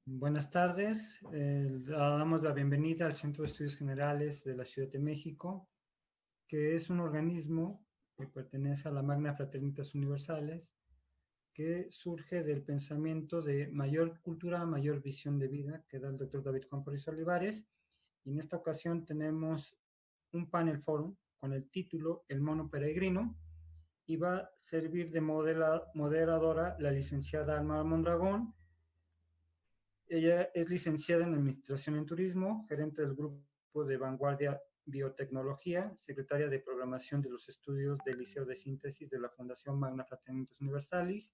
Buenas tardes, damos la bienvenida al Centro de Estudios Generales de la Ciudad de México, que es un organismo que pertenece a la Magna Fraternitas Universales, que surge del pensamiento de mayor cultura, mayor visión de vida, que da el doctor David Juan Pérez Olivares, y en esta ocasión tenemos un panel forum con el título El Mono Peregrino, y va a servir de moderadora la licenciada Alma Mondragón. Ella es licenciada en Administración en Turismo, gerente del Grupo de Vanguardia Biotecnología, secretaria de Programación de los Estudios del Liceo de Síntesis de la Fundación Magna Fraternitas Universalis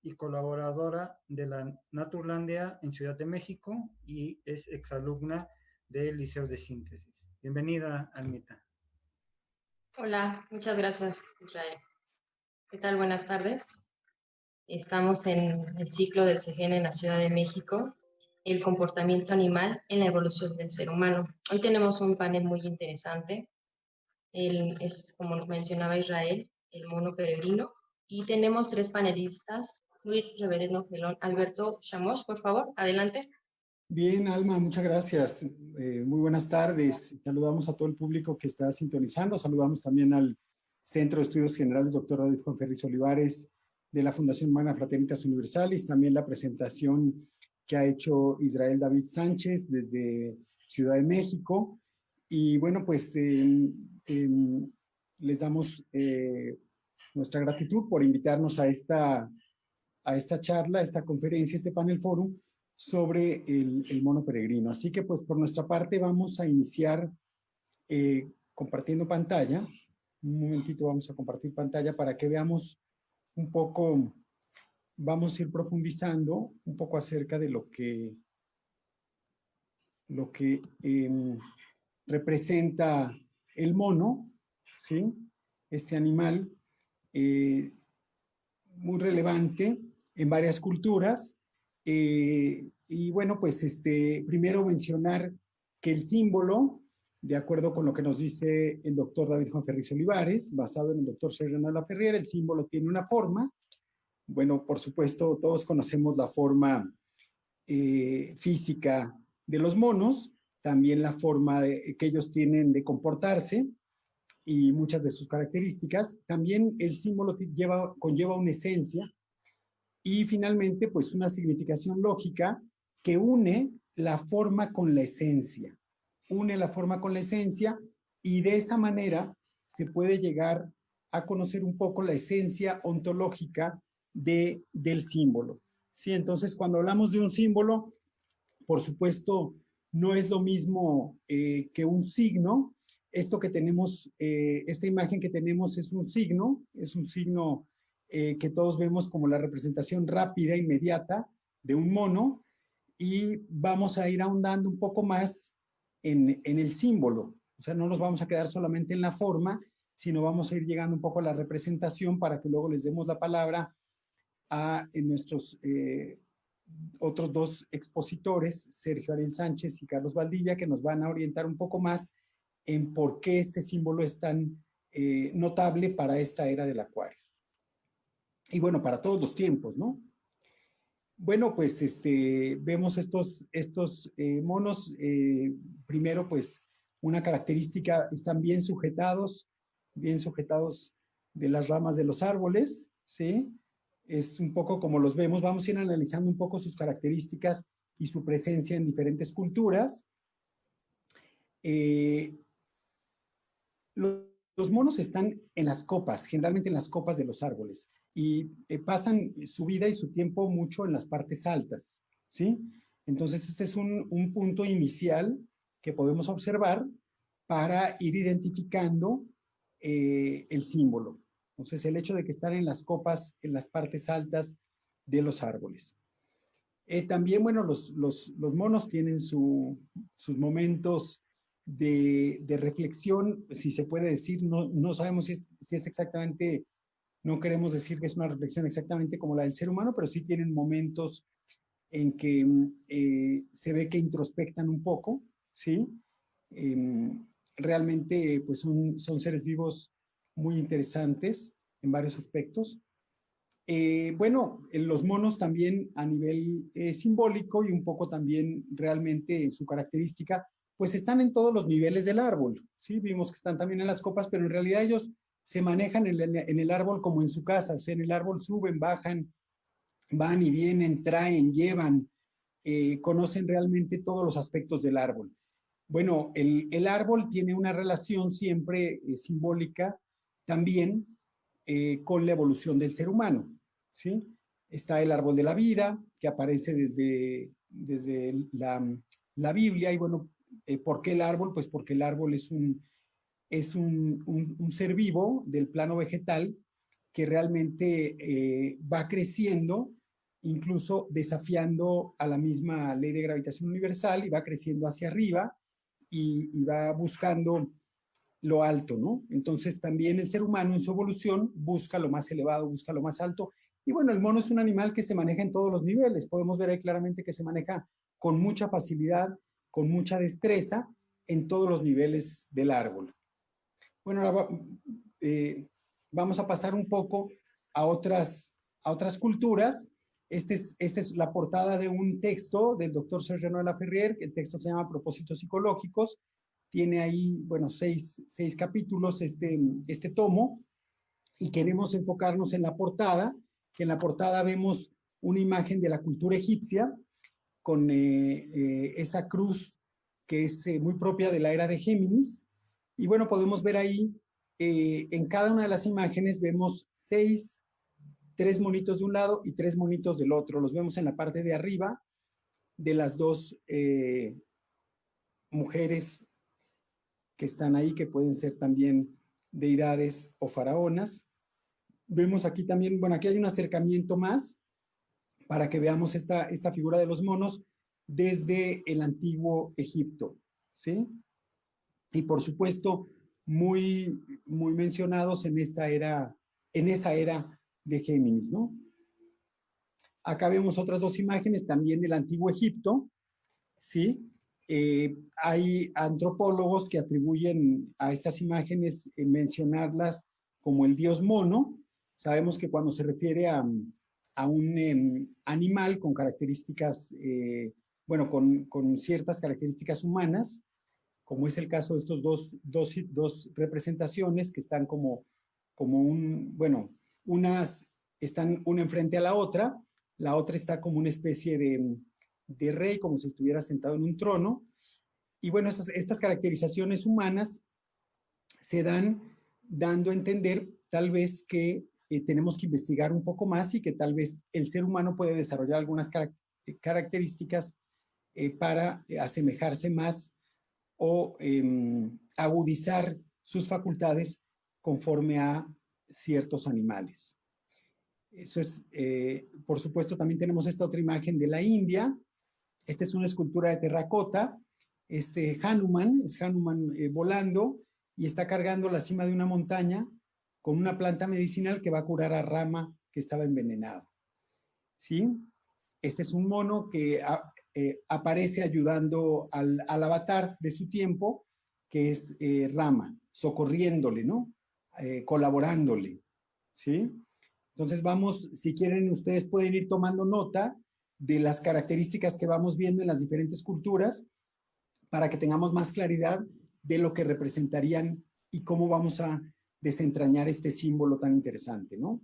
y colaboradora de la Naturlandia en Ciudad de México y es exalumna del Liceo de Síntesis. Bienvenida, Almita. Hola, muchas gracias, Israel. ¿Qué tal? Buenas tardes. Estamos en el ciclo del CEGEN en la Ciudad de México, el comportamiento animal en la evolución del ser humano. Hoy tenemos un panel muy interesante. Es, como mencionaba Israel, el mono peregrino. Y tenemos tres panelistas. Luis Reverendo Gelón, Alberto Chamos, por favor, adelante. Bien, Alma, muchas gracias. Muy buenas tardes. Saludamos a todo el público que está sintonizando. Saludamos también al Centro de Estudios Generales, doctor David Juan Ferris Olivares, de la Fundación Magna Fraternitas Universalis. También la presentación que ha hecho Israel David Sánchez desde Ciudad de México. Y bueno, pues les damos nuestra gratitud por invitarnos a esta charla, a esta conferencia, este panel forum, sobre el mono peregrino. Así que pues por nuestra parte vamos a iniciar compartiendo pantalla. Un momentito vamos a compartir pantalla para que veamos un poco, vamos a ir profundizando un poco acerca de lo que representa el mono, ¿sí? Este animal muy relevante en varias culturas. Y bueno, pues primero mencionar que el símbolo, de acuerdo con lo que nos dice el doctor David Juan Ferris Olivares, basado en el doctor Sergio La Ferriera, el símbolo tiene una forma. Bueno, por supuesto, todos conocemos la forma física de los monos, también la forma que ellos tienen de comportarse y muchas de sus características. También el símbolo conlleva una esencia y finalmente pues una significación lógica que une la forma con la esencia. Une la forma con la esencia y de esa manera se puede llegar a conocer un poco la esencia ontológica del símbolo. ¿Sí? Entonces, cuando hablamos de un símbolo, por supuesto, no es lo mismo que un signo. Esto que tenemos, esta imagen que tenemos es un signo que todos vemos como la representación rápida, inmediata de un mono, y vamos a ir ahondando un poco más en el símbolo. O sea, no nos vamos a quedar solamente en la forma, sino vamos a ir llegando un poco a la representación para que luego les demos la palabra a nuestros otros dos expositores, Sergio Ariel Sánchez y Carlos Valdivia, que nos van a orientar un poco más en por qué este símbolo es tan notable para esta era del Acuario. Y bueno, para todos los tiempos, ¿no? Bueno, pues vemos estos monos. Primero, pues, una característica, están bien sujetados de las ramas de los árboles, ¿sí? Es un poco como los vemos. Vamos a ir analizando un poco sus características y su presencia en diferentes culturas. Los monos están en las copas, generalmente en las copas de los árboles, y pasan su vida y su tiempo mucho en las partes altas, ¿sí? Entonces este es un punto inicial que podemos observar para ir identificando el símbolo. Entonces el hecho de que están en las copas, en las partes altas de los árboles. También, bueno, los monos tienen sus momentos de reflexión, si se puede decir. No sabemos si es exactamente, no queremos decir que es una reflexión exactamente como la del ser humano, pero sí tienen momentos en que se ve que introspectan un poco, ¿sí? Realmente pues son seres vivos muy interesantes en varios aspectos. Bueno, los monos también a nivel simbólico y un poco también realmente en su característica, pues están en todos los niveles del árbol, ¿sí? Vimos que están también en las copas, pero en realidad ellos se manejan en el árbol como en su casa, o sea, en el árbol suben, bajan, van y vienen, traen, llevan, conocen realmente todos los aspectos del árbol. Bueno, el árbol tiene una relación siempre simbólica también con la evolución del ser humano, ¿sí? Está el árbol de la vida, que aparece desde la Biblia, y bueno, ¿por qué el árbol? Pues porque el árbol es un ser vivo del plano vegetal que realmente va creciendo, incluso desafiando a la misma ley de gravitación universal, y va creciendo hacia arriba y va buscando lo alto, ¿no? Entonces también el ser humano en su evolución busca lo más elevado, busca lo más alto. Y bueno, el mono es un animal que se maneja en todos los niveles. Podemos ver ahí claramente que se maneja con mucha facilidad, con mucha destreza en todos los niveles del árbol. Bueno, ahora vamos a pasar un poco a otras culturas. Esta es la portada de un texto del doctor Serge Renaud de la Ferrière. El texto se llama Propósitos Psicológicos. Tiene ahí, bueno, seis capítulos este tomo, y queremos enfocarnos en la portada, que en la portada vemos una imagen de la cultura egipcia con esa cruz que es muy propia de la era de Géminis. Y bueno, podemos ver ahí, en cada una de las imágenes vemos tres monitos de un lado y tres monitos del otro. Los vemos en la parte de arriba de las dos mujeres que están ahí, que pueden ser también deidades o faraonas. Vemos aquí también, bueno, aquí hay un acercamiento más para que veamos esta figura de los monos desde el antiguo Egipto, ¿sí? Y por supuesto, muy mencionados en esa era de Géminis, ¿no? Acá vemos otras dos imágenes también del antiguo Egipto, ¿sí? Hay antropólogos que atribuyen a estas imágenes mencionarlas como el dios mono. Sabemos que cuando se refiere a un animal con características, bueno, con ciertas características humanas, como es el caso de estos dos representaciones que están como bueno, están una enfrente a la otra está como una especie de rey, como si estuviera sentado en un trono. Y bueno, estas caracterizaciones humanas se dan dando a entender tal vez que tenemos que investigar un poco más, y que tal vez el ser humano puede desarrollar algunas características para asemejarse más o agudizar sus facultades conforme a ciertos animales. Eso es, por supuesto, también tenemos esta otra imagen de la India. Esta es una escultura de terracota. Es Hanuman volando, y está cargando la cima de una montaña con una planta medicinal que va a curar a Rama, que estaba envenenado. ¿Sí? Este es un mono que aparece ayudando al avatar de su tiempo, que es Rama, socorriéndole, ¿no? Colaborándole. ¿Sí? Entonces vamos, si quieren, ustedes pueden ir tomando nota de las características que vamos viendo en las diferentes culturas, para que tengamos más claridad de lo que representarían y cómo vamos a desentrañar este símbolo tan interesante, ¿no?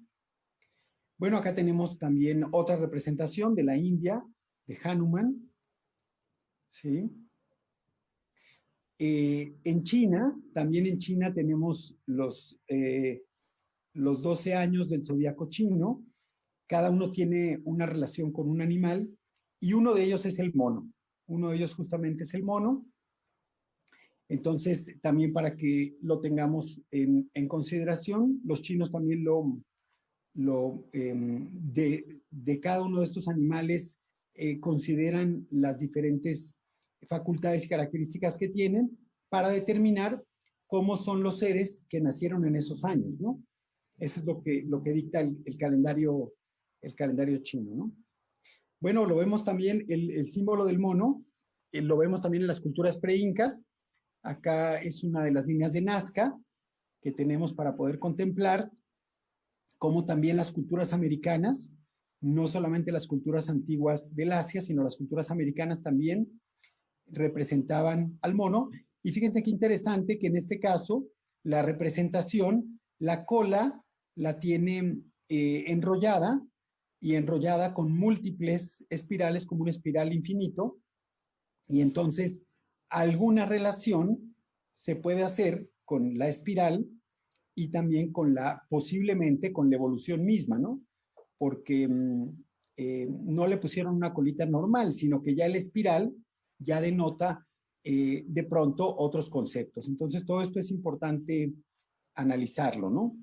Bueno, acá tenemos también otra representación de la India, de Hanuman, ¿sí? En China, también en China tenemos los 12 años del zodiaco chino. Cada uno tiene una relación con un animal, y uno de ellos es el mono. Uno de ellos justamente es el mono. Entonces, también para que lo tengamos en consideración, los chinos también de cada uno de estos animales consideran las diferentes facultades y características que tienen para determinar cómo son los seres que nacieron en esos años, ¿no? Eso es lo que dicta el calendario chino, ¿no? Bueno, lo vemos también, el símbolo del mono, lo vemos también en las culturas pre-incas. Acá es una de las líneas de Nazca que tenemos para poder contemplar. como también las culturas americanas, no solamente las culturas antiguas del Asia, sino las culturas americanas también representaban al mono. Y fíjense qué interesante que en este caso la representación, la cola la tiene enrollada, y enrollada con múltiples espirales, como un espiral infinito, y entonces alguna relación se puede hacer con la espiral y también con posiblemente con la evolución misma, ¿no? Porque no le pusieron una colita normal, sino que ya el espiral ya denota de pronto otros conceptos. Entonces todo esto es importante analizarlo, ¿no?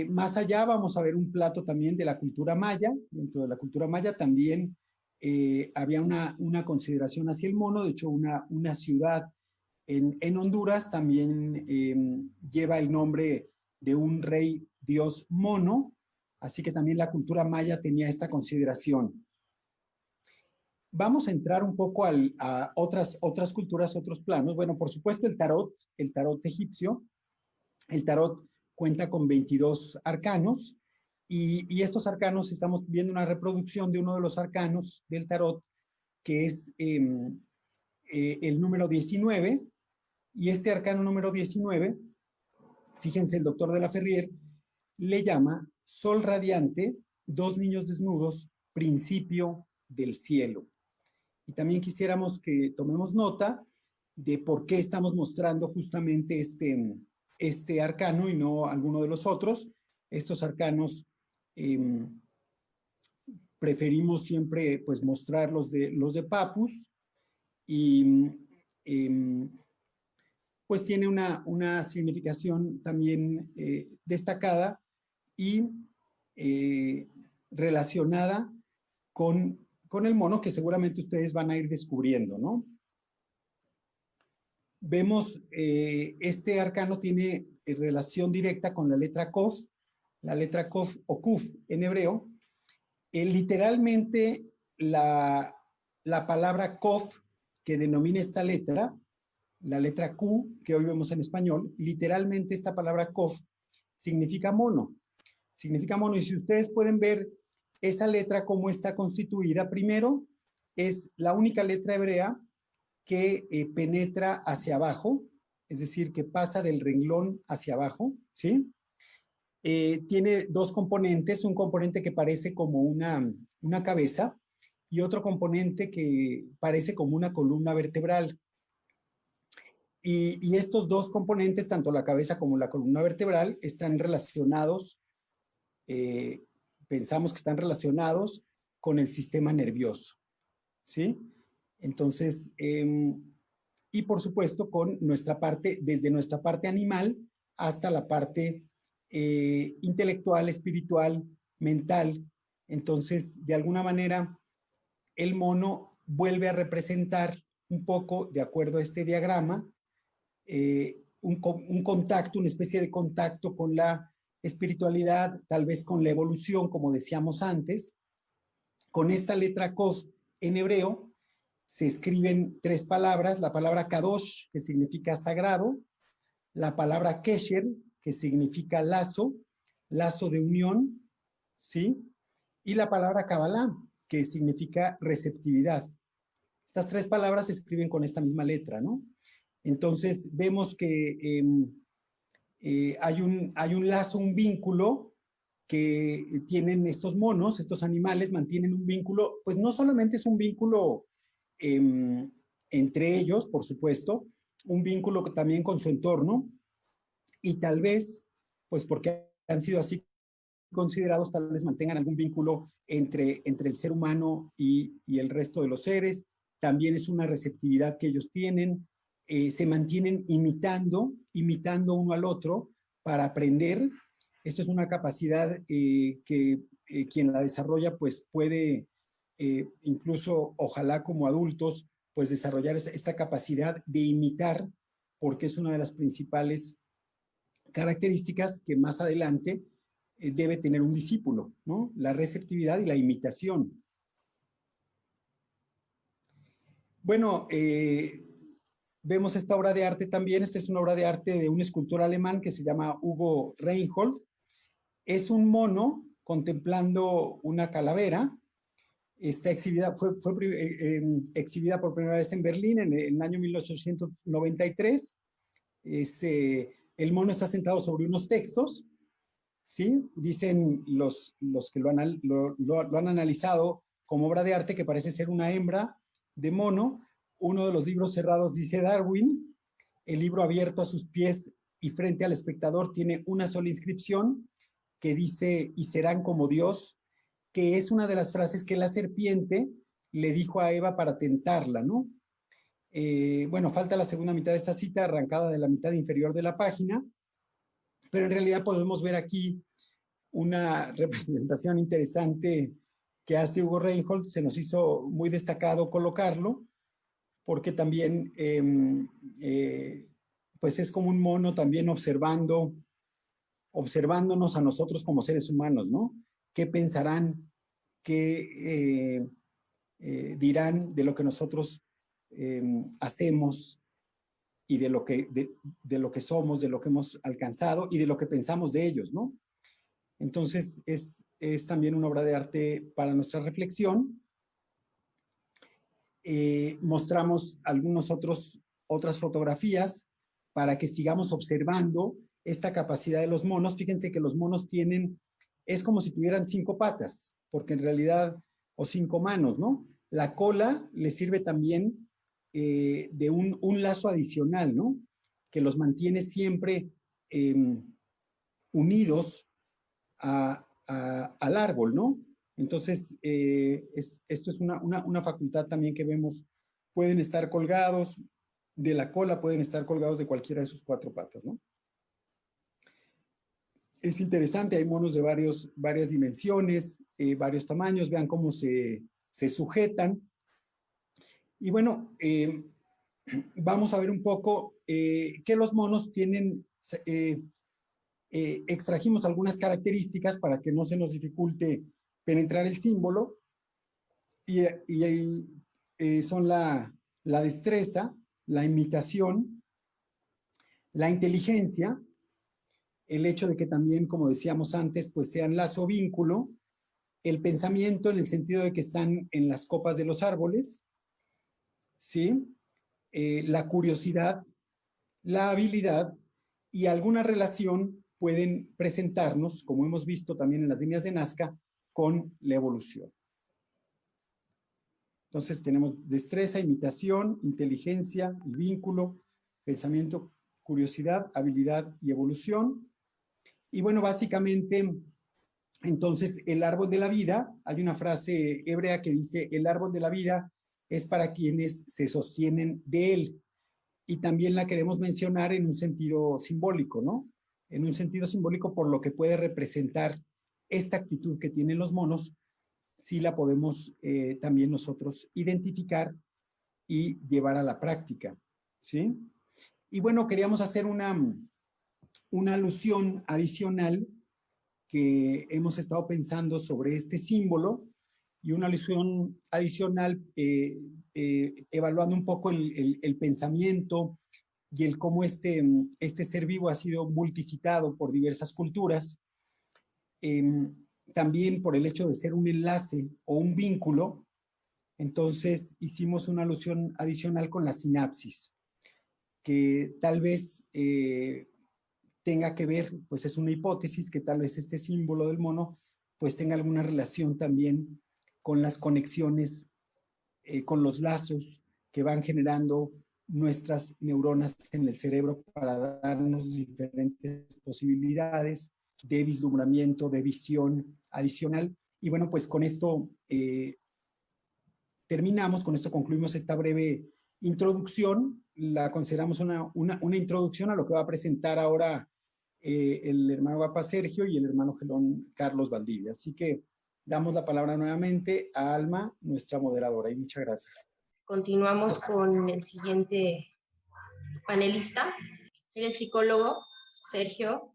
Más allá vamos a ver un plato también de la cultura maya. Dentro de la cultura maya también había una consideración hacia el mono. De hecho, una ciudad en Honduras también lleva el nombre de un rey dios mono, así que también la cultura maya tenía esta consideración. Vamos a entrar un poco a otras culturas, otros planos. Bueno, por supuesto el tarot egipcio. El tarot cuenta con 22 arcanos, y estos arcanos, estamos viendo una reproducción de uno de los arcanos del tarot, que es el número 19, y este arcano número 19, fíjense, el doctor de la Ferrier le llama Sol radiante, dos niños desnudos, principio del cielo. Y también quisiéramos que tomemos nota de por qué estamos mostrando justamente este arcano y no alguno de los otros. Estos arcanos preferimos siempre pues mostrar los de Papus, y pues tiene una significación también destacada y relacionada con el mono, que seguramente ustedes van a ir descubriendo, ¿no? Vemos, este arcano tiene relación directa con la letra Kof, o Kuf en hebreo. Literalmente, la palabra Kof, que denomina esta letra, la letra Q, que hoy vemos en español, literalmente esta palabra Kof significa mono. Significa mono, y si ustedes pueden ver esa letra cómo está constituida, primero es la única letra hebrea que penetra hacia abajo, es decir, que pasa del renglón hacia abajo, ¿sí? Tiene dos componentes, un componente que parece como una cabeza y otro componente que parece como una columna vertebral. Y estos dos componentes, tanto la cabeza como la columna vertebral, están relacionados, pensamos que están relacionados con el sistema nervioso, ¿sí? Entonces, y por supuesto con nuestra parte, desde nuestra parte animal hasta la parte intelectual, espiritual, mental. Entonces, de alguna manera, el mono vuelve a representar un poco, de acuerdo a este diagrama, un contacto, una especie de contacto con la espiritualidad, tal vez con la evolución, como decíamos antes. Con esta letra Kof en hebreo se escriben tres palabras: la palabra Kadosh, que significa sagrado; la palabra Kesher, que significa lazo, lazo de unión, ¿sí? Y la palabra Kabbalah, que significa receptividad. Estas tres palabras se escriben con esta misma letra, ¿no? Entonces vemos que hay un lazo, un vínculo que tienen estos monos, estos animales mantienen un vínculo, pues no solamente es un vínculo entre ellos, por supuesto, un vínculo también con su entorno, y tal vez, pues porque han sido así considerados, tal vez mantengan algún vínculo entre el ser humano y el resto de los seres. También es una receptividad que ellos tienen. Se mantienen imitando uno al otro para aprender. Esto es una capacidad que quien la desarrolla pues puede incluso, ojalá como adultos, pues desarrollar esta capacidad de imitar, porque es una de las principales características que más adelante debe tener un discípulo, ¿no? La receptividad y la imitación. Bueno, vemos esta obra de arte también. Esta es una obra de arte de un escultor alemán que se llama Hugo Reinhold. Es un mono contemplando una calavera. Está exhibida, fue exhibida por primera vez en Berlín en el año 1893. El mono está sentado sobre unos textos, ¿sí? Dicen los que lo han analizado como obra de arte que parece ser una hembra de mono. Uno de los libros cerrados dice Darwin. El libro abierto a sus pies y frente al espectador tiene una sola inscripción que dice, y serán como Dios, que es una de las frases que la serpiente le dijo a Eva para tentarla, ¿no? Bueno, falta la segunda mitad de esta cita, arrancada de la mitad inferior de la página, pero en realidad podemos ver aquí una representación interesante que hace Hugo Reinhold. Se nos hizo muy destacado colocarlo, porque también pues es como un mono también observándonos a nosotros como seres humanos, ¿no? ¿Qué pensarán? ¿Qué dirán de lo que nosotros hacemos y de lo que somos, de lo que hemos alcanzado y de lo que pensamos de ellos, ¿no? Entonces es también una obra de arte para nuestra reflexión. Mostramos otras fotografías para que sigamos observando esta capacidad de los monos. Fíjense que los monos es como si tuvieran 5 patas, porque en realidad, o 5 manos, ¿no? La cola les sirve también de un lazo adicional, ¿no? Que los mantiene siempre unidos al árbol, ¿no? Entonces, esto es una facultad también que vemos. Pueden estar colgados de la cola, pueden estar colgados de cualquiera de sus 4 patas, ¿no? Es interesante, hay monos de varias dimensiones, varios tamaños. Vean cómo se sujetan. Y bueno, vamos a ver un poco que los monos tienen... extrajimos algunas características para que no se nos dificulte penetrar el símbolo, y son la destreza, la imitación, la inteligencia, el hecho de que también, como decíamos antes, pues sean lazo vínculo, el pensamiento en el sentido de que están en las copas de los árboles, ¿sí? La curiosidad, la habilidad y alguna relación pueden presentarnos, como hemos visto también en las líneas de Nazca, con la evolución. Entonces tenemos destreza, imitación, inteligencia y vínculo, pensamiento, curiosidad, habilidad y evolución. Y bueno, básicamente, entonces el árbol de la vida, hay una frase hebrea que dice, el árbol de la vida es para quienes se sostienen de él. Y también la queremos mencionar en un sentido simbólico, ¿no? En un sentido simbólico por lo que puede representar esta actitud que tienen los monos, si la podemos también nosotros identificar y llevar a la práctica, ¿sí? Y bueno, queríamos hacer una alusión adicional que hemos estado pensando sobre este símbolo, y una alusión adicional evaluando un poco el pensamiento y el cómo este ser vivo ha sido multicitado por diversas culturas. También por el hecho de ser un enlace o un vínculo. Entonces hicimos una alusión adicional con la sinapsis, que tal vez tenga que ver, pues es una hipótesis, que tal vez este símbolo del mono pues tenga alguna relación también con las conexiones, con los lazos que van generando nuestras neuronas en el cerebro para darnos diferentes posibilidades de vislumbramiento, de visión adicional. Y bueno, pues con esto terminamos, con esto concluimos esta breve introducción. La consideramos una introducción a lo que va a presentar ahora el hermano Papa Sergio y el hermano Gelón Carlos Valdivia. Así que damos la palabra nuevamente a Alma, nuestra moderadora, y muchas gracias. Continuamos con el siguiente panelista. Él es psicólogo, Sergio.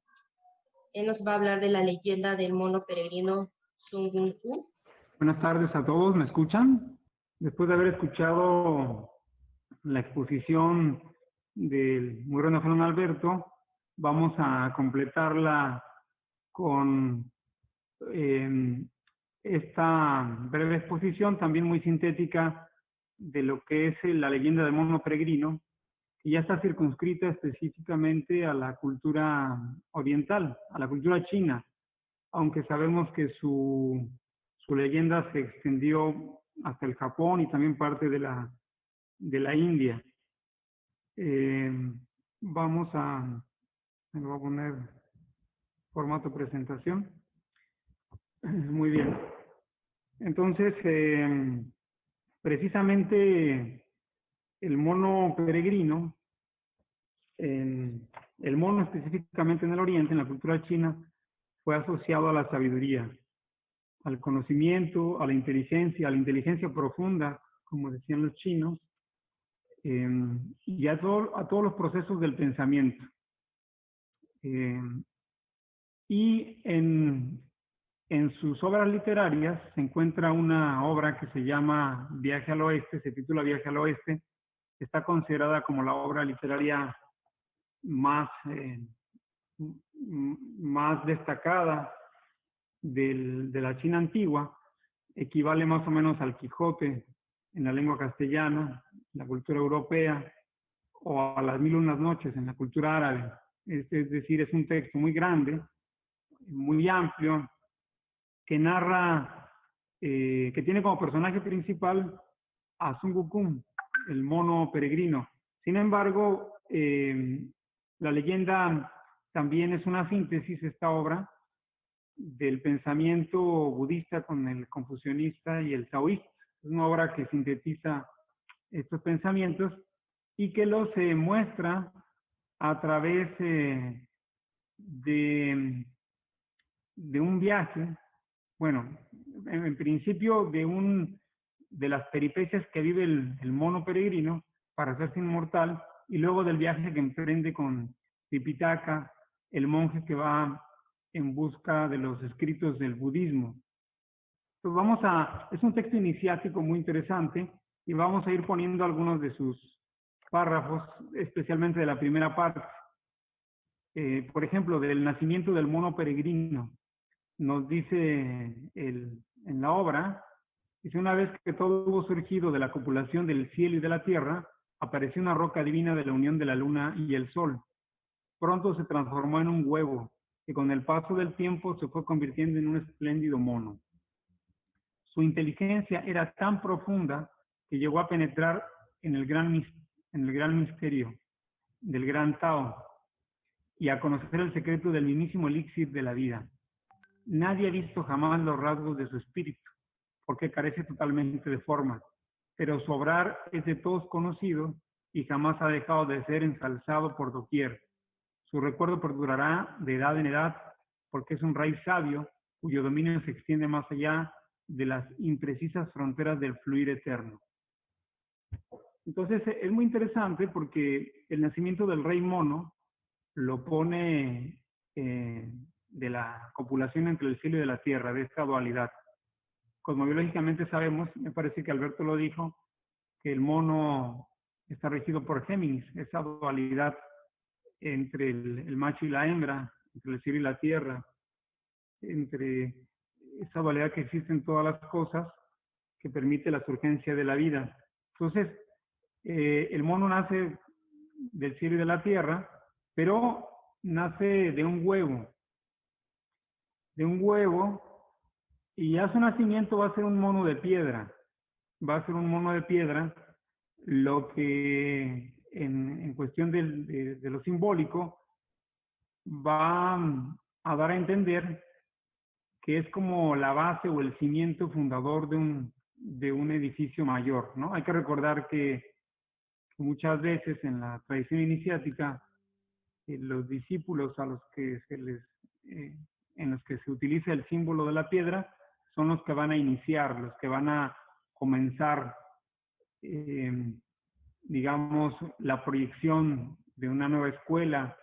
Él nos va a hablar de la leyenda del mono peregrino Sungunku. Buenas tardes a todos, ¿me escuchan? Después de haber escuchado la exposición del muy bueno Gelón Alberto, vamos a completarla con esta breve exposición, también muy sintética, de lo que es la leyenda del mono peregrino, y ya está circunscrita específicamente a la cultura oriental, a la cultura china, aunque sabemos que su leyenda se extendió hasta el Japón y también parte de la India. Me voy a poner formato presentación. Muy bien. Entonces, precisamente el mono peregrino, el mono específicamente en el Oriente, en la cultura china, fue asociado a la sabiduría, al conocimiento, a la inteligencia profunda, como decían los chinos, y a todos los procesos del pensamiento. Y en sus obras literarias se encuentra una obra que se llama Viaje al Oeste, se titula Viaje al Oeste, está considerada como la obra literaria más destacada de la China antigua, equivale más o menos al Quijote en la lengua castellana, en la cultura europea, o a las Mil y Unas Noches en la cultura árabe. Es decir, es un texto muy grande, muy amplio, que narra, que tiene como personaje principal a Sun Wukong, el mono peregrino. Sin embargo, la leyenda también es una síntesis, esta obra, del pensamiento budista con el confucionista y el taoísta. Es una obra que sintetiza estos pensamientos y que los muestra a través de un viaje, bueno, en principio de las peripecias que vive el mono peregrino para hacerse inmortal, y luego del viaje que emprende con Tipitaka, el monje que va en busca de los escritos del budismo. Entonces es un texto iniciático muy interesante y vamos a ir poniendo algunos de sus párrafos, especialmente de la primera parte. Por ejemplo, del nacimiento del mono peregrino. Nos dice en la obra, dice: una vez que todo hubo surgido de la copulación del cielo y de la tierra, apareció una roca divina de la unión de la luna y el sol. Pronto se transformó en un huevo, que con el paso del tiempo se fue convirtiendo en un espléndido mono. Su inteligencia era tan profunda que llegó a penetrar en el gran misterio del gran Tao y a conocer el secreto del mismísimo elixir de la vida. Nadie ha visto jamás los rasgos de su espíritu, porque carece totalmente de forma, pero su obrar es de todos conocido y jamás ha dejado de ser ensalzado por doquier. Su recuerdo perdurará de edad en edad, porque es un rey sabio cuyo dominio se extiende más allá de las imprecisas fronteras del fluir eterno. Entonces es muy interesante porque el nacimiento del rey mono lo pone de la copulación entre el cielo y de la tierra, de esta dualidad. Cosmobiológicamente sabemos, me parece que Alberto lo dijo, que el mono está regido por Géminis, esa dualidad entre el macho y la hembra, entre el cielo y la tierra, entre esa dualidad que existe en todas las cosas que permite la surgencia de la vida. Entonces, el mono nace del cielo y de la tierra, pero nace de un huevo, y a su nacimiento va a ser un mono de piedra. Va a ser un mono de piedra, lo que en cuestión de lo simbólico va a dar a entender que es como la base o el cimiento fundador de un edificio mayor, ¿no? Hay que recordar que muchas veces en la tradición iniciática, los discípulos a los que en los que se utiliza el símbolo de la piedra son los que van a iniciar, los que van a comenzar, digamos, la proyección de una nueva escuela,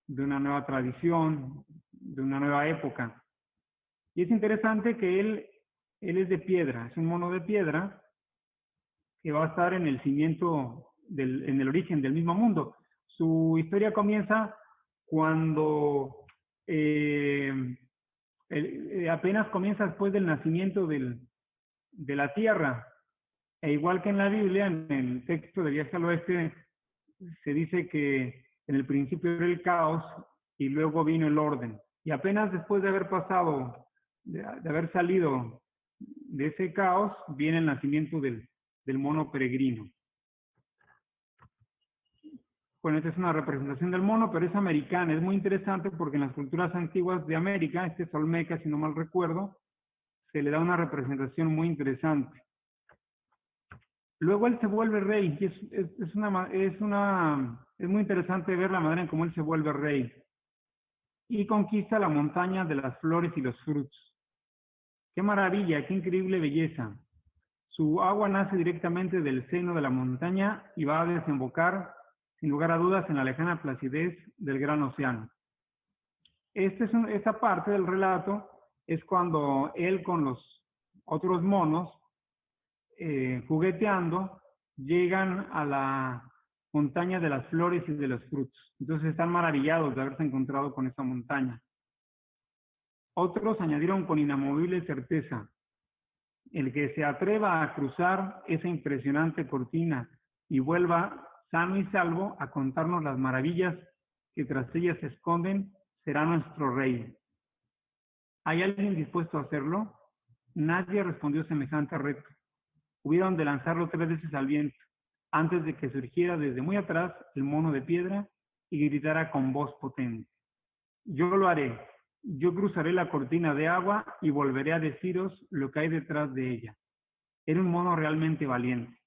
de una nueva tradición, de una nueva época. Y es interesante que él es de piedra, es un mono de piedra que va a estar en el cimiento, en el origen del mismo mundo. Su historia comienza cuando apenas comienza después del nacimiento de la tierra. E igual que en la Biblia, en el texto de Viaje al Oeste, se dice que en el principio era el caos y luego vino el orden. Y apenas después de haber pasado, de haber salido de ese caos, viene el nacimiento del mono peregrino. Bueno, esta es una representación del mono, pero es americana. Es muy interesante porque en las culturas antiguas de América, este es olmeca, si no mal recuerdo, se le da una representación muy interesante. Luego él se vuelve rey, y es muy interesante ver la manera en cómo él se vuelve rey. Y conquista la montaña de las flores y los frutos. ¡Qué maravilla, qué increíble belleza! Su agua nace directamente del seno de la montaña y va a desembocar, sin lugar a dudas, en la lejana placidez del gran océano. Esta parte del relato es cuando él con los otros monos, jugueteando, llegan a la montaña de las flores y de los frutos. Entonces están maravillados de haberse encontrado con esa montaña. Otros añadieron con inamovible certeza: el que se atreva a cruzar esa impresionante cortina y vuelva sano y salvo a contarnos las maravillas que tras ellas se esconden, será nuestro rey. ¿Hay alguien dispuesto a hacerlo? Nadie respondió semejante reto. Hubieron de lanzarlo 3 veces al viento, antes de que surgiera desde muy atrás el mono de piedra y gritara con voz potente: yo lo haré, yo cruzaré la cortina de agua y volveré a deciros lo que hay detrás de ella. Era un mono realmente valiente.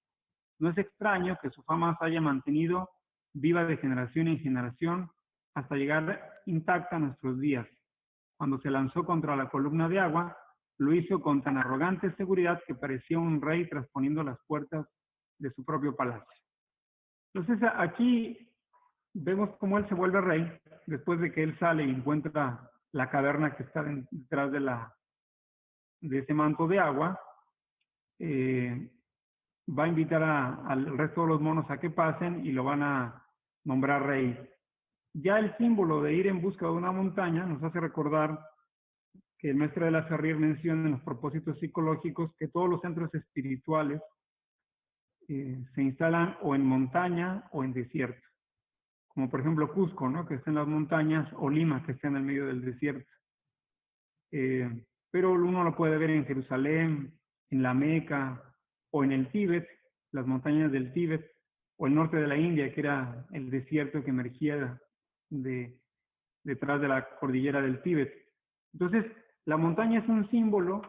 No es extraño que su fama se haya mantenido viva de generación en generación hasta llegar intacta a nuestros días. Cuando se lanzó contra la columna de agua, lo hizo con tan arrogante seguridad que parecía un rey transponiendo las puertas de su propio palacio. Entonces aquí vemos cómo él se vuelve rey después de que él sale y encuentra la caverna que está detrás de ese manto de agua. Va a invitar al resto de los monos a que pasen y lo van a nombrar rey. Ya el símbolo de ir en busca de una montaña nos hace recordar que el maestro de la Ferrier menciona en los propósitos psicológicos que todos los centros espirituales se instalan o en montaña o en desierto, como por ejemplo Cusco, ¿no?, que está en las montañas, o Lima, que está en el medio del desierto. Pero uno lo puede ver en Jerusalén, en la Meca, o en el Tíbet, las montañas del Tíbet, o el norte de la India, que era el desierto que emergía detrás de la cordillera del Tíbet. Entonces, la montaña es un símbolo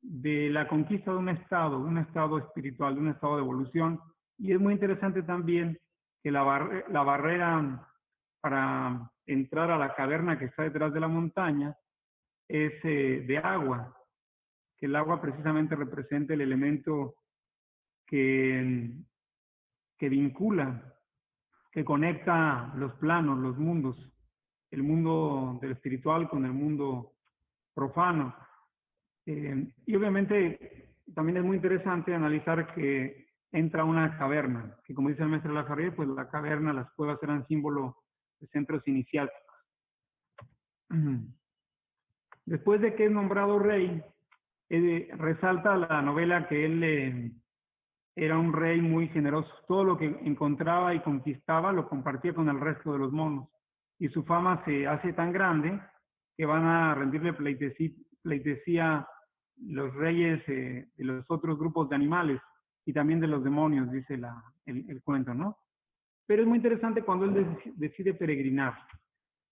de la conquista de un estado espiritual, de un estado de evolución, y es muy interesante también que la barrera para entrar a la caverna que está detrás de la montaña es de agua, que el agua precisamente representa el elemento que vincula, que conecta los planos, los mundos, el mundo del espiritual con el mundo profano. Y obviamente también es muy interesante analizar que entra una caverna, que como dice el maestro Lafarrier, pues la caverna, las cuevas eran símbolo de centros iniciáticos. Después de que es nombrado rey, resalta la novela que él era un rey muy generoso. Todo lo que encontraba y conquistaba lo compartía con el resto de los monos. Y su fama se hace tan grande que van a rendirle pleitesía los reyes de los otros grupos de animales y también de los demonios, dice el cuento, ¿no? Pero es muy interesante cuando él decide peregrinar,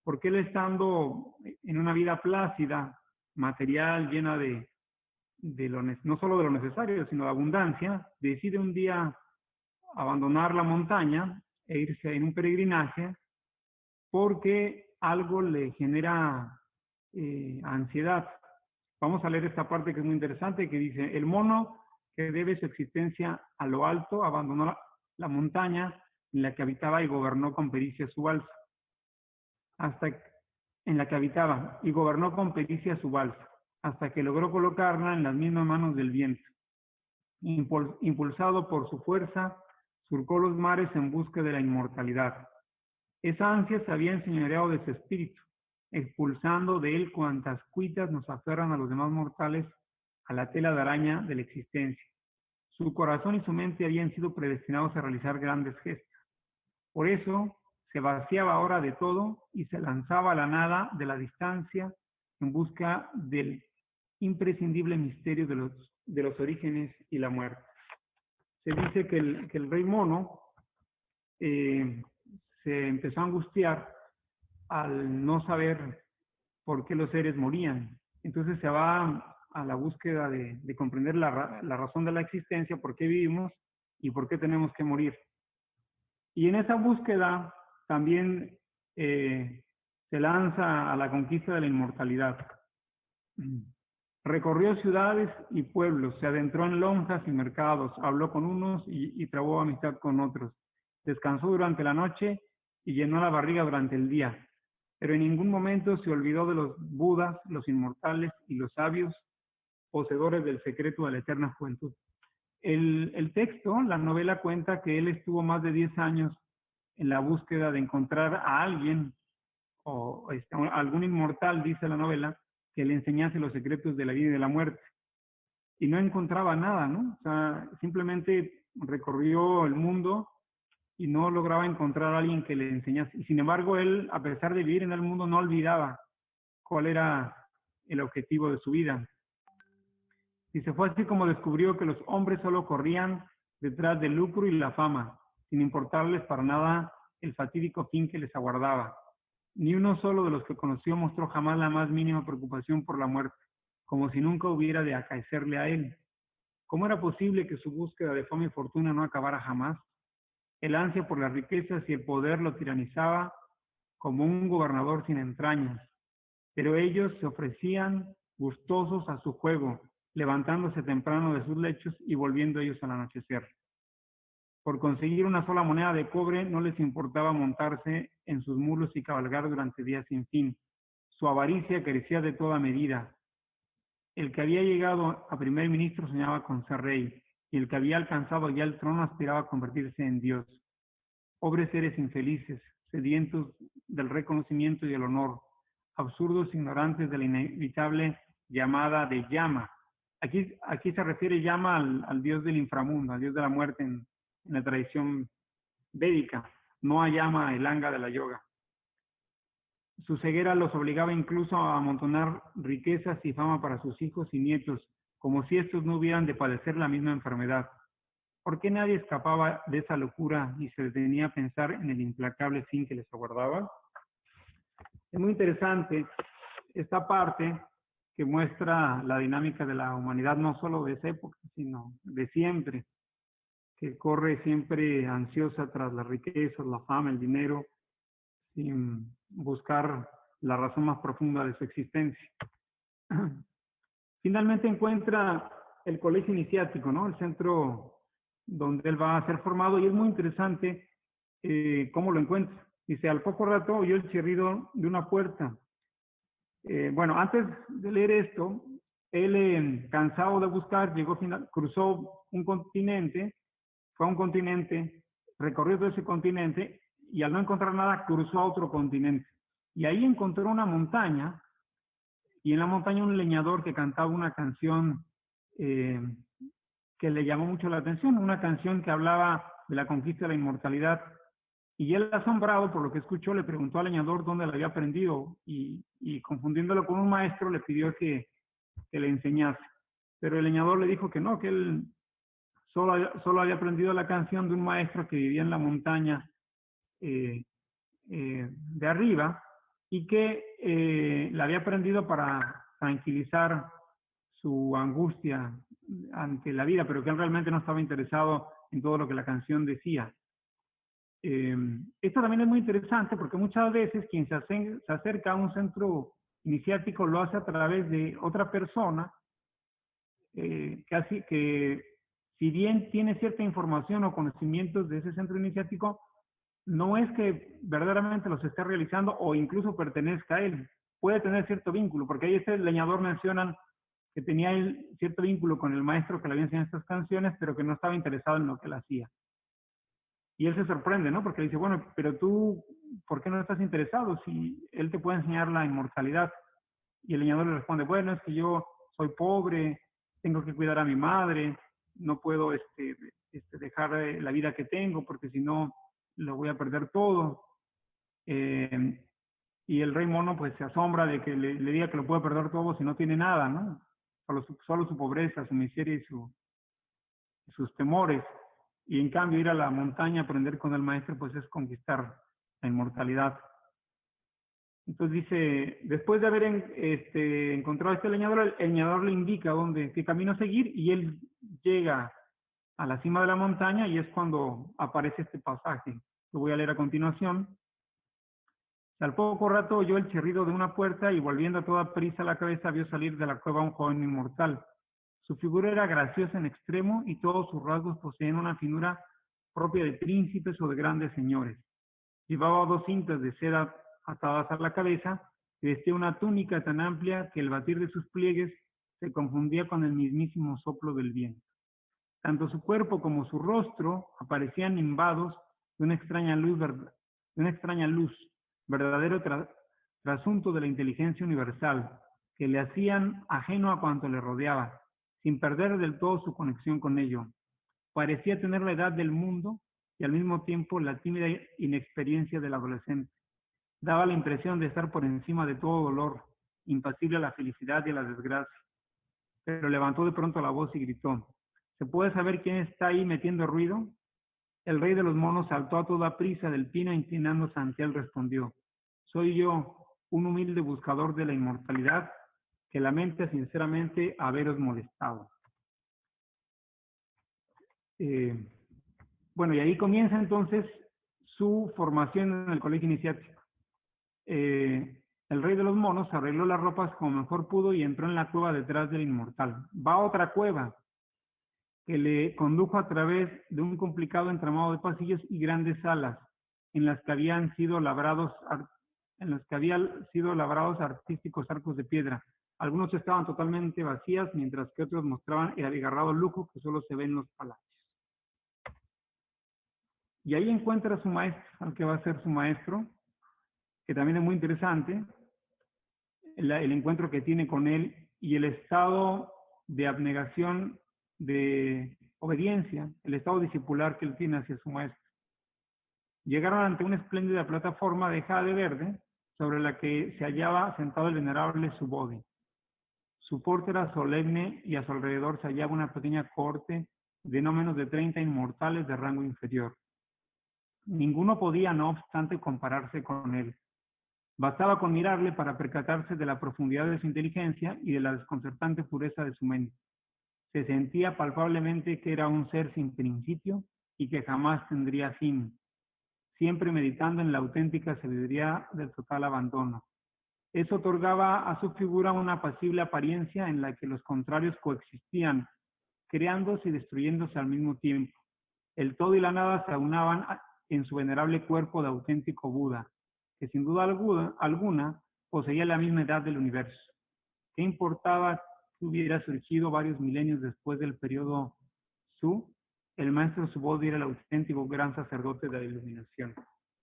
porque él, estando en una vida plácida, material, llena no solo de lo necesario, sino de abundancia, decide un día abandonar la montaña e irse en un peregrinaje porque algo le genera ansiedad. Vamos a leer esta parte que es muy interesante, que dice: el mono que debe su existencia a lo alto abandonó la montaña en la que habitaba y gobernó con pericia su balsa. Hasta que logró colocarla en las mismas manos del viento. Impulsado por su fuerza, surcó los mares en busca de la inmortalidad. Esa ansia se había enseñoreado de su espíritu. expulsando de él cuantas cuitas nos aferran a los demás mortales a la tela de araña de la existencia. Su corazón y su mente habían sido predestinados a realizar grandes gestas. Por eso se vaciaba ahora de todo y se lanzaba a la nada de la distancia en busca del imprescindible misterio de los orígenes y la muerte. Se dice que el rey mono se empezó a angustiar al no saber por qué los seres morían. Entonces se va a la búsqueda de comprender la razón de la existencia, por qué vivimos y por qué tenemos que morir. Y en esa búsqueda también se lanza a la conquista de la inmortalidad. Recorrió ciudades y pueblos, se adentró en lonjas y mercados, habló con unos y trabó amistad con otros. Descansó durante la noche y llenó la barriga durante el día. Pero en ningún momento se olvidó de los budas, los inmortales y los sabios, poseedores del secreto de la eterna juventud. El texto, la novela, cuenta que él estuvo más de 10 años en la búsqueda de encontrar a alguien, o algún inmortal, dice la novela, que le enseñase los secretos de la vida y de la muerte. Y no encontraba nada, ¿no? O sea, simplemente recorrió el mundo y no lograba encontrar a alguien que le enseñase. Y sin embargo, él, a pesar de vivir en el mundo, no olvidaba cuál era el objetivo de su vida. Y se fue así como descubrió que los hombres solo corrían detrás del lucro y la fama, sin importarles para nada el fatídico fin que les aguardaba. Ni uno solo de los que conoció mostró jamás la más mínima preocupación por la muerte, como si nunca hubiera de acaecerle a él. ¿Cómo era posible que su búsqueda de fama y fortuna no acabara jamás? El ansia por las riquezas y el poder lo tiranizaba como un gobernador sin entrañas, pero ellos se ofrecían gustosos a su juego, levantándose temprano de sus lechos y volviendo ellos al anochecer. Por conseguir una sola moneda de cobre no les importaba montarse en sus mulos y cabalgar durante días sin fin. Su avaricia carecía de toda medida. El que había llegado a primer ministro soñaba con ser rey, y el que había alcanzado ya el trono aspiraba a convertirse en Dios. Pobres seres infelices, sedientos del reconocimiento y el honor, absurdos ignorantes de la inevitable llamada de Yama. Aquí se refiere Yama al dios del inframundo, al dios de la muerte en la tradición védica, no a Yama, el anga de la yoga. Su ceguera los obligaba incluso a amontonar riquezas y fama para sus hijos y nietos, como si estos no hubieran de padecer la misma enfermedad. ¿Por qué nadie escapaba de esa locura y se detenía a pensar en el implacable fin que les aguardaba? Es muy interesante esta parte que muestra la dinámica de la humanidad, no solo de esa época, sino de siempre, que corre siempre ansiosa tras las riquezas, la fama, el dinero, sin buscar la razón más profunda de su existencia. Finalmente encuentra el colegio iniciático, ¿no? El centro donde él va a ser formado, y es muy interesante cómo lo encuentra. Dice, al poco rato oyó el chirrido de una puerta. Bueno, antes de leer esto, él, cansado de buscar, cruzó un continente, fue a un continente, recorrió todo ese continente, y al no encontrar nada, cruzó a otro continente. Y ahí encontró una montaña, y en la montaña un leñador que cantaba una canción que le llamó mucho la atención, una canción que hablaba de la conquista de la inmortalidad. Y él, asombrado por lo que escuchó, le preguntó al leñador dónde la había aprendido, y confundiéndolo con un maestro, le pidió que le enseñase. Pero el leñador le dijo que no, que él solo había aprendido la canción de un maestro que vivía en la montaña de arriba, y que la había aprendido para tranquilizar su angustia ante la vida, pero que él realmente no estaba interesado en todo lo que la canción decía. Esto también es muy interesante porque muchas veces quien se acerca a un centro iniciático lo hace a través de otra persona que si bien tiene cierta información o conocimientos de ese centro iniciático, no es que verdaderamente los esté realizando o incluso pertenezca a él. Puede tener cierto vínculo, porque ahí este leñador mencionan que tenía él cierto vínculo con el maestro que le había enseñado estas canciones, pero que no estaba interesado en lo que él hacía. Y él se sorprende, ¿no? Porque le dice, bueno, pero tú, ¿por qué no estás interesado si él te puede enseñar la inmortalidad? Y el leñador le responde, bueno, es que yo soy pobre, tengo que cuidar a mi madre, no puedo dejar la vida que tengo porque si no lo voy a perder todo. Y el rey mono pues se asombra de que le diga que lo puede perder todo si no tiene nada, ¿no? Solo su pobreza, su miseria y sus temores. Y en cambio ir a la montaña a aprender con el maestro pues es conquistar la inmortalidad. Entonces dice, después de haber encontrado a este leñador, el leñador le indica qué camino seguir y él llega a la cima de la montaña y es cuando aparece este pasaje. Lo voy a leer a continuación. Al poco rato oyó el chirrido de una puerta y volviendo a toda prisa la cabeza vio salir de la cueva a un joven inmortal. Su figura era graciosa en extremo y todos sus rasgos poseían una finura propia de príncipes o de grandes señores. Llevaba 2 cintas de seda atadas a la cabeza y vestía una túnica tan amplia que el batir de sus pliegues se confundía con el mismísimo soplo del viento. Tanto su cuerpo como su rostro aparecían nimbados de una extraña luz, verdadero trasunto de la inteligencia universal, que le hacían ajeno a cuanto le rodeaba, sin perder del todo su conexión con ello. Parecía tener la edad del mundo y al mismo tiempo la tímida inexperiencia del adolescente. Daba la impresión de estar por encima de todo dolor, impasible a la felicidad y a la desgracia. Pero levantó de pronto la voz y gritó, ¿se puede saber quién está ahí metiendo ruido? El rey de los monos saltó a toda prisa del pino, inclinándose ante él, respondió, soy yo, un humilde buscador de la inmortalidad, que lamenta sinceramente haberos molestado. Bueno, y ahí comienza entonces su formación en el colegio iniciático. El rey de los monos arregló las ropas como mejor pudo y entró en la cueva detrás del inmortal. Va a otra cueva que le condujo a través de un complicado entramado de pasillos y grandes salas en las que habían sido labrados artísticos arcos de piedra. Algunos estaban totalmente vacías, mientras que otros mostraban el abigarrado lujo que solo se ve en los palacios. Y ahí encuentra a su maestro, al que va a ser su maestro, que también es muy interesante, el encuentro que tiene con él y el estado de abnegación, de obediencia, el estado discipular que él tiene hacia su maestro. Llegaron ante una espléndida plataforma de jade verde, sobre la que se hallaba sentado el venerable Subodhi. Su porte era solemne y a su alrededor se hallaba una pequeña corte de no menos de 30 inmortales de rango inferior. Ninguno podía, no obstante, compararse con él. Bastaba con mirarle para percatarse de la profundidad de su inteligencia y de la desconcertante pureza de su mente. Se sentía palpablemente que era un ser sin principio y que jamás tendría fin, siempre meditando en la auténtica sabiduría del total abandono. Eso otorgaba a su figura una apacible apariencia en la que los contrarios coexistían, creándose y destruyéndose al mismo tiempo. El todo y la nada se aunaban en su venerable cuerpo de auténtico Buda, que sin duda alguna poseía la misma edad del universo. ¿Qué importaba que hubiera surgido varios milenios después del periodo Su? El maestro Subodhi era el auténtico gran sacerdote de la iluminación.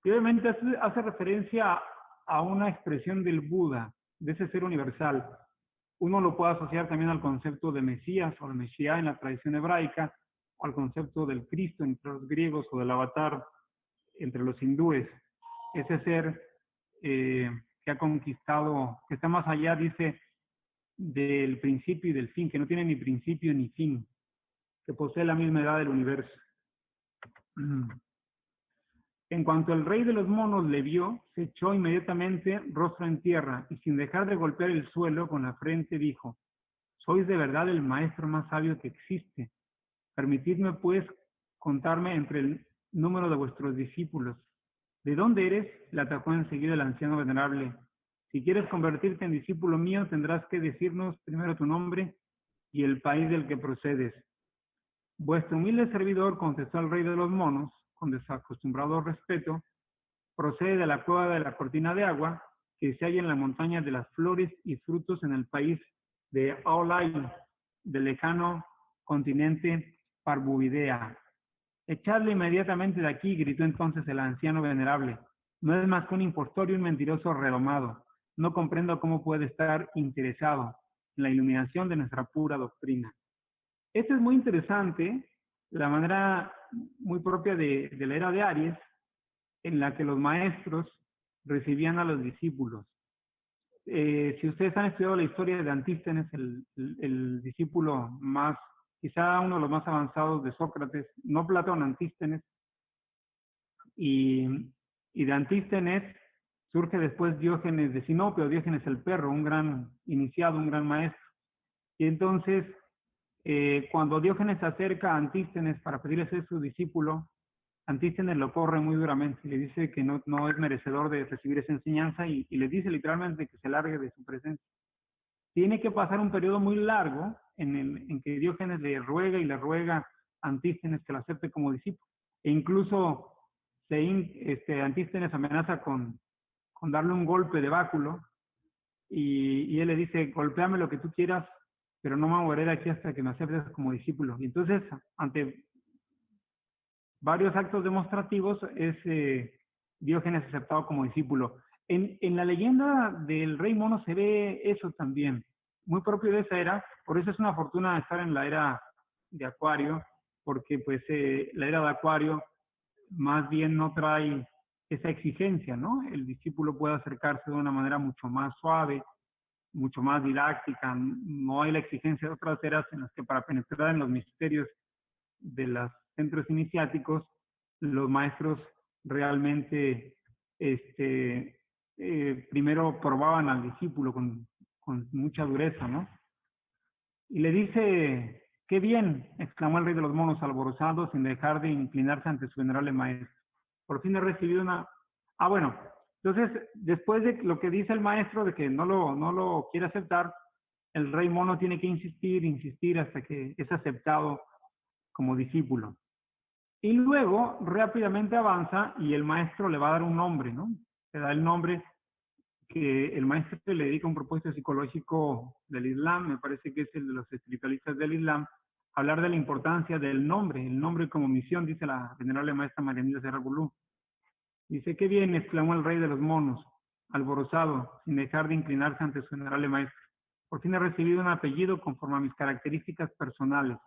Y obviamente hace referencia a una expresión del Buda, de ese ser universal. Uno lo puede asociar también al concepto de Mesías o de Mesías en la tradición hebraica, o al concepto del Cristo entre los griegos o del avatar entre los hindúes. Ese ser que ha conquistado, que está más allá, dice, del principio y del fin, que no tiene ni principio ni fin, que posee la misma edad del universo. En cuanto el rey de los monos le vio, se echó inmediatamente rostro en tierra y sin dejar de golpear el suelo con la frente dijo, sois de verdad el maestro más sabio que existe. Permitidme pues contarme entre el número de vuestros discípulos. ¿De dónde eres? Le atacó enseguida el anciano venerable. Si quieres convertirte en discípulo mío, tendrás que decirnos primero tu nombre y el país del que procedes. Vuestro humilde servidor, contestó el rey de los monos, con desacostumbrado respeto, procede de la cueva de la cortina de agua, que se halla en la montaña de las flores y frutos en el país de Aolai, del lejano continente Parbuidea. «Echadle inmediatamente de aquí», gritó entonces el anciano venerable. «No es más que un impostor y un mentiroso redomado. No comprendo cómo puede estar interesado en la iluminación de nuestra pura doctrina». Esto es muy interesante, la manera muy propia de la era de Aries, en la que los maestros recibían a los discípulos. Si ustedes han estudiado la historia de Antístenes, el discípulo más, quizá uno de los más avanzados de Sócrates, no Platón, Antístenes, y de Antístenes surge después Diógenes de Sinope, o Diógenes el perro, un gran iniciado, un gran maestro. Y entonces, cuando Diógenes se acerca a Antístenes para pedirle ser su discípulo, Antístenes lo corre muy duramente, le dice que no es merecedor de recibir esa enseñanza y le dice literalmente que se largue de su presencia. Tiene que pasar un periodo muy largo en que Diógenes le ruega y le ruega a Antístenes que lo acepte como discípulo. E incluso Antístenes amenaza con darle un golpe de báculo y él le dice: golpéame lo que tú quieras, pero no me moveré de aquí hasta que me aceptes como discípulo. Y entonces, ante varios actos demostrativos, es Diógenes aceptado como discípulo. En la leyenda del Rey Mono se ve eso también, muy propio de esa era. Por eso es una fortuna estar en la era de Acuario, porque pues la era de Acuario más bien no trae esa exigencia, ¿no? El discípulo puede acercarse de una manera mucho más suave, mucho más didáctica. No hay la exigencia de otras eras en las que para penetrar en los misterios de los centros iniciáticos, los maestros realmente primero probaban al discípulo con mucha dureza, ¿no? Y le dice: «¡Qué bien!», exclamó el rey de los monos alborozado, sin dejar de inclinarse ante su venerable maestro. «Por fin he recibido una...». Ah, bueno, entonces, después de lo que dice el maestro de que no lo quiere aceptar, el rey mono tiene que insistir hasta que es aceptado como discípulo. Y luego rápidamente avanza y el maestro le va a dar un nombre, ¿no? Le da el nombre que el maestro le dedica a un propósito psicológico del Islam, me parece que es el de los espiritualistas del Islam, hablar de la importancia del nombre, el nombre como misión, dice la venerable maestra Marianela Serra Bulú. Dice: «¡Qué bien!», exclamó el rey de los monos, alborozado, sin dejar de inclinarse ante su venerable maestro. «Por fin he recibido un apellido conforme a mis características personales.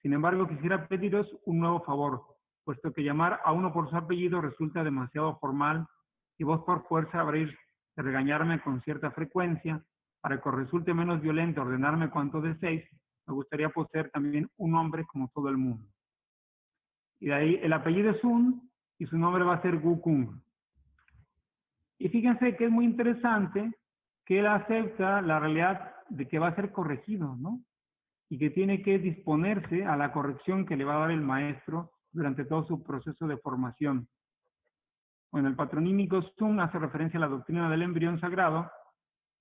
Sin embargo, quisiera pediros un nuevo favor, puesto que llamar a uno por su apellido resulta demasiado formal y vos por fuerza habréis de regañarme con cierta frecuencia. Para que os resulte menos violento ordenarme cuanto deseéis, me gustaría poseer también un nombre como todo el mundo». Y de ahí el apellido es Un y su nombre va a ser Wukong. Y fíjense que es muy interesante que él acepta la realidad de que va a ser corregido, ¿no? Y que tiene que disponerse a la corrección que le va a dar el maestro durante todo su proceso de formación. Bueno, el patronímico Sun hace referencia a la doctrina del embrión sagrado,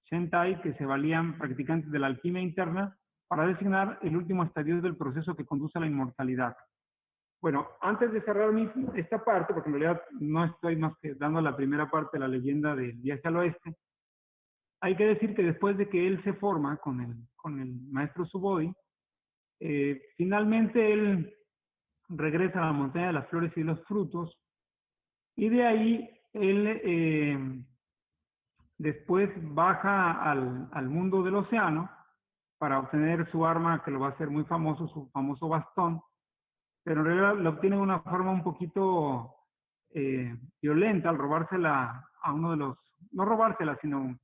Shentai, que se valían practicantes de la alquimia interna para designar el último estadio del proceso que conduce a la inmortalidad. Bueno, antes de cerrar esta parte, porque en realidad no estoy más que dando la primera parte de la leyenda del viaje al oeste, hay que decir que después de que él se forma con el maestro Subodhi, finalmente él regresa a la montaña de las flores y los frutos, y de ahí él después baja al mundo del océano para obtener su arma que lo va a hacer muy famoso, su famoso bastón, pero en realidad lo obtiene de una forma un poquito violenta al robársela a uno de los, no robársela, sino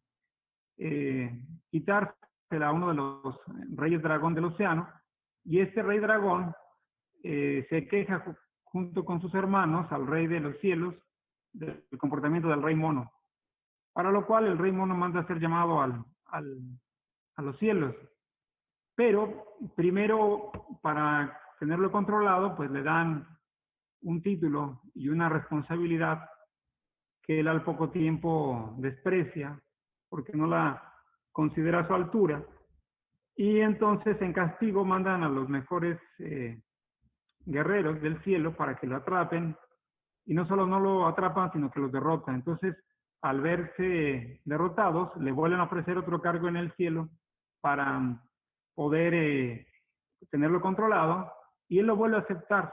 quitársela a uno de los reyes dragón del océano, y este rey dragón se queja junto con sus hermanos al rey de los cielos del comportamiento del rey mono, para lo cual el rey mono manda a ser llamado a los cielos, pero primero, para tenerlo controlado, pues le dan un título y una responsabilidad que él al poco tiempo desprecia porque no la considera a su altura, y entonces en castigo mandan a los mejores guerreros del cielo para que lo atrapen, y no solo no lo atrapan, sino que los derrotan. Entonces, al verse derrotados, le vuelven a ofrecer otro cargo en el cielo para poder tenerlo controlado, y él lo vuelve a aceptar.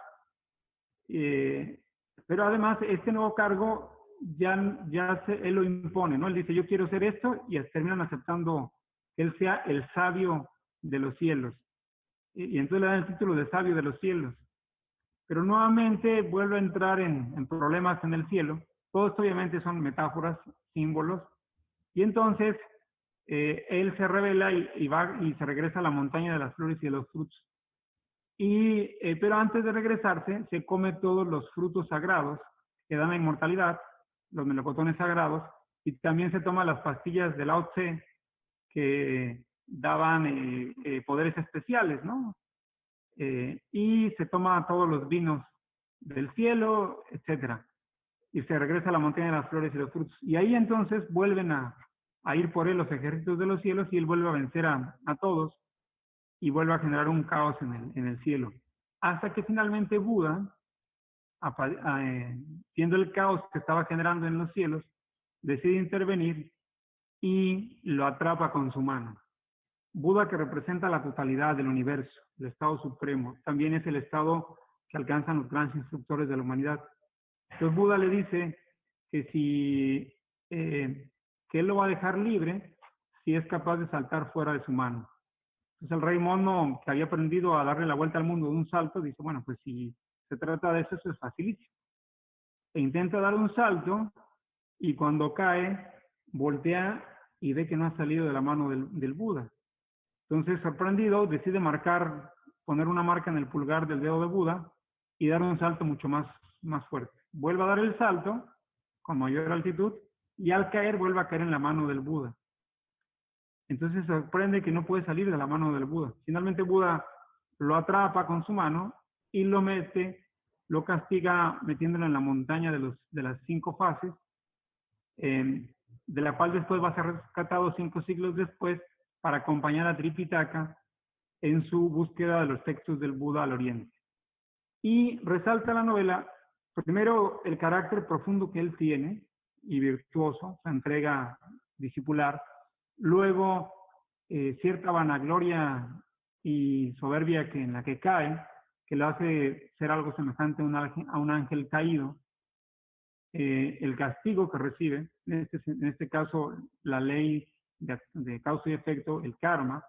Pero además este nuevo cargo él lo impone, ¿no? Él dice, yo quiero hacer esto, y terminan aceptando que él sea el sabio de los cielos. Y entonces le dan el título de sabio de los cielos. Pero nuevamente vuelve a entrar en problemas en el cielo. Todo esto obviamente son metáforas, símbolos. Y entonces él se revela y va y se regresa a la montaña de las flores y de los frutos. Pero antes de regresarse, se come todos los frutos sagrados que dan la inmortalidad, los melocotones sagrados, y también se toma las pastillas de Lao Tse que daban poderes especiales, ¿no? Y se toma todos los vinos del cielo, etcétera. Y se regresa a la montaña de las flores y los frutos. Y ahí entonces vuelven a ir por él los ejércitos de los cielos, y él vuelve a vencer a todos y vuelve a generar un caos en el cielo. Hasta que finalmente Buda, viendo el caos que estaba generando en los cielos, decide intervenir y lo atrapa con su mano. Buda, que representa la totalidad del universo, el estado supremo, también es el estado que alcanzan los grandes instructores de la humanidad. Entonces Buda le dice que que él lo va a dejar libre si es capaz de saltar fuera de su mano. Entonces el rey mono, que había aprendido a darle la vuelta al mundo de un salto, dice, bueno, pues si se trata de eso, eso es facilísimo. E intenta dar un salto, y cuando cae, voltea y ve que no ha salido de la mano del Buda. Entonces, sorprendido, decide poner una marca en el pulgar del dedo de Buda y dar un salto mucho más fuerte. Vuelve a dar el salto con mayor altitud, y al caer vuelve a caer en la mano del Buda. Entonces sorprende que no puede salir de la mano del Buda. Finalmente Buda lo atrapa con su mano y lo castiga metiéndolo en la montaña de las 5 fases, de la cual después va a ser rescatado 5 siglos después para acompañar a Tripitaka en su búsqueda de los textos del Buda al oriente. Y resalta la novela, primero, el carácter profundo que él tiene y virtuoso, su entrega discipular. Luego, cierta vanagloria y soberbia en la que cae, que lo hace ser algo semejante a un ángel caído. El castigo que recibe, en este caso la ley de causa y efecto, el karma,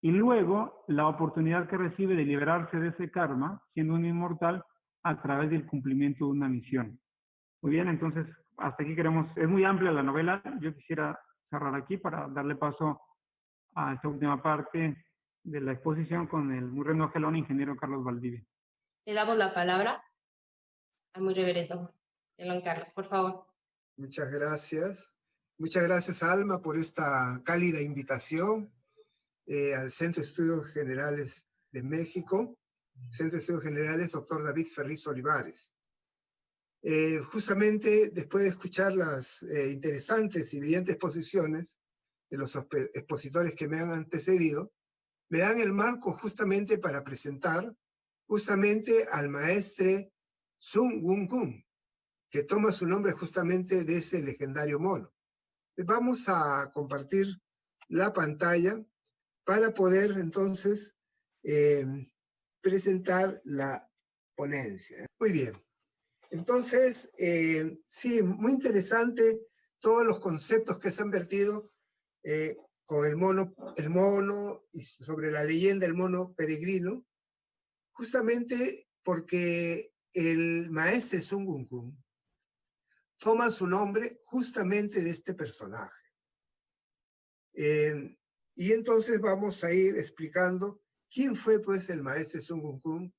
y luego la oportunidad que recibe de liberarse de ese karma, siendo un inmortal, a través del cumplimiento de una misión. Muy bien, entonces hasta aquí es muy amplia la novela. Yo quisiera cerrar aquí para darle paso a esta última parte de la exposición con el muy reverendo Gelón, ingeniero Carlos Valdivia. Le damos la palabra al muy reverendo Gelón Carlos, por favor. Muchas gracias. Muchas gracias, Alma, por esta cálida invitación al Centro de Estudios Generales de México, Centro de Estudios Generales Dr. David Ferriz Olivares. Justamente después de escuchar las interesantes y brillantes exposiciones de los expositores que me han antecedido, me dan el marco justamente para presentar justamente al maestre Sun Wukong, que toma su nombre justamente de ese legendario mono. Vamos a compartir la pantalla para poder entonces presentar la ponencia. Muy bien. Entonces, sí, muy interesante todos los conceptos que se han vertido con el mono y sobre la leyenda del mono peregrino, justamente porque el maestro Sun Wukong toma su nombre justamente de este personaje. Y entonces vamos a ir explicando quién fue pues el maestro Sun Wukong,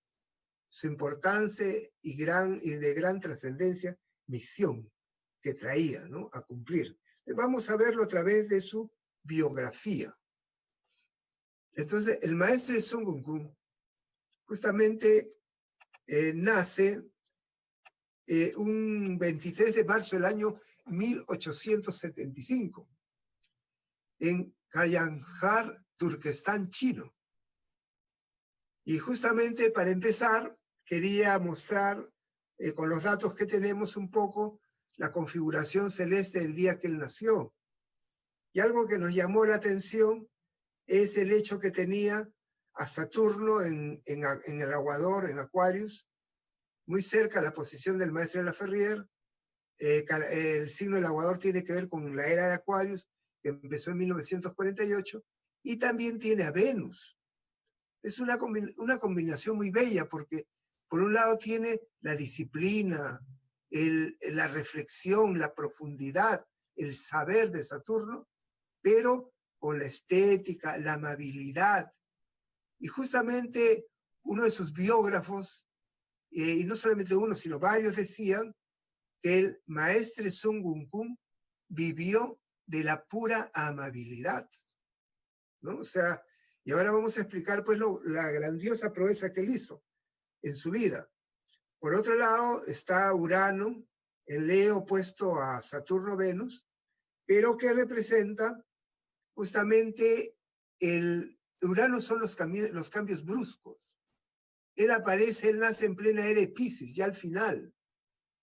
su importancia y de gran trascendencia, misión que traía, ¿no?, a cumplir. Vamos a verlo a través de su biografía. Entonces, el maestro Sun Wukong justamente nace un 23 de marzo del año 1875 en Kayanjar, Turquestán, chino. Y justamente para empezar, quería mostrar con los datos que tenemos un poco la configuración celeste del día que él nació. Y algo que nos llamó la atención es el hecho que tenía a Saturno en el aguador, en Aquarius, muy cerca a la posición del maestro de la Ferrier. El signo del aguador tiene que ver con la era de Acuarios, que empezó en 1948, y también tiene a Venus. Es una combinación muy bella, porque por un lado tiene la disciplina, la reflexión, la profundidad, el saber de Saturno, pero con la estética, la amabilidad. Y justamente uno de sus biógrafos, y no solamente uno, sino varios, decían que el maestre Sun Wukong vivió de la pura amabilidad, ¿no? O sea, y ahora vamos a explicar pues la grandiosa proeza que él hizo en su vida. Por otro lado está Urano, en Leo opuesto a Saturno-Venus, pero que representa justamente Urano son los cambios bruscos. Él nace en plena era de Piscis, ya al final,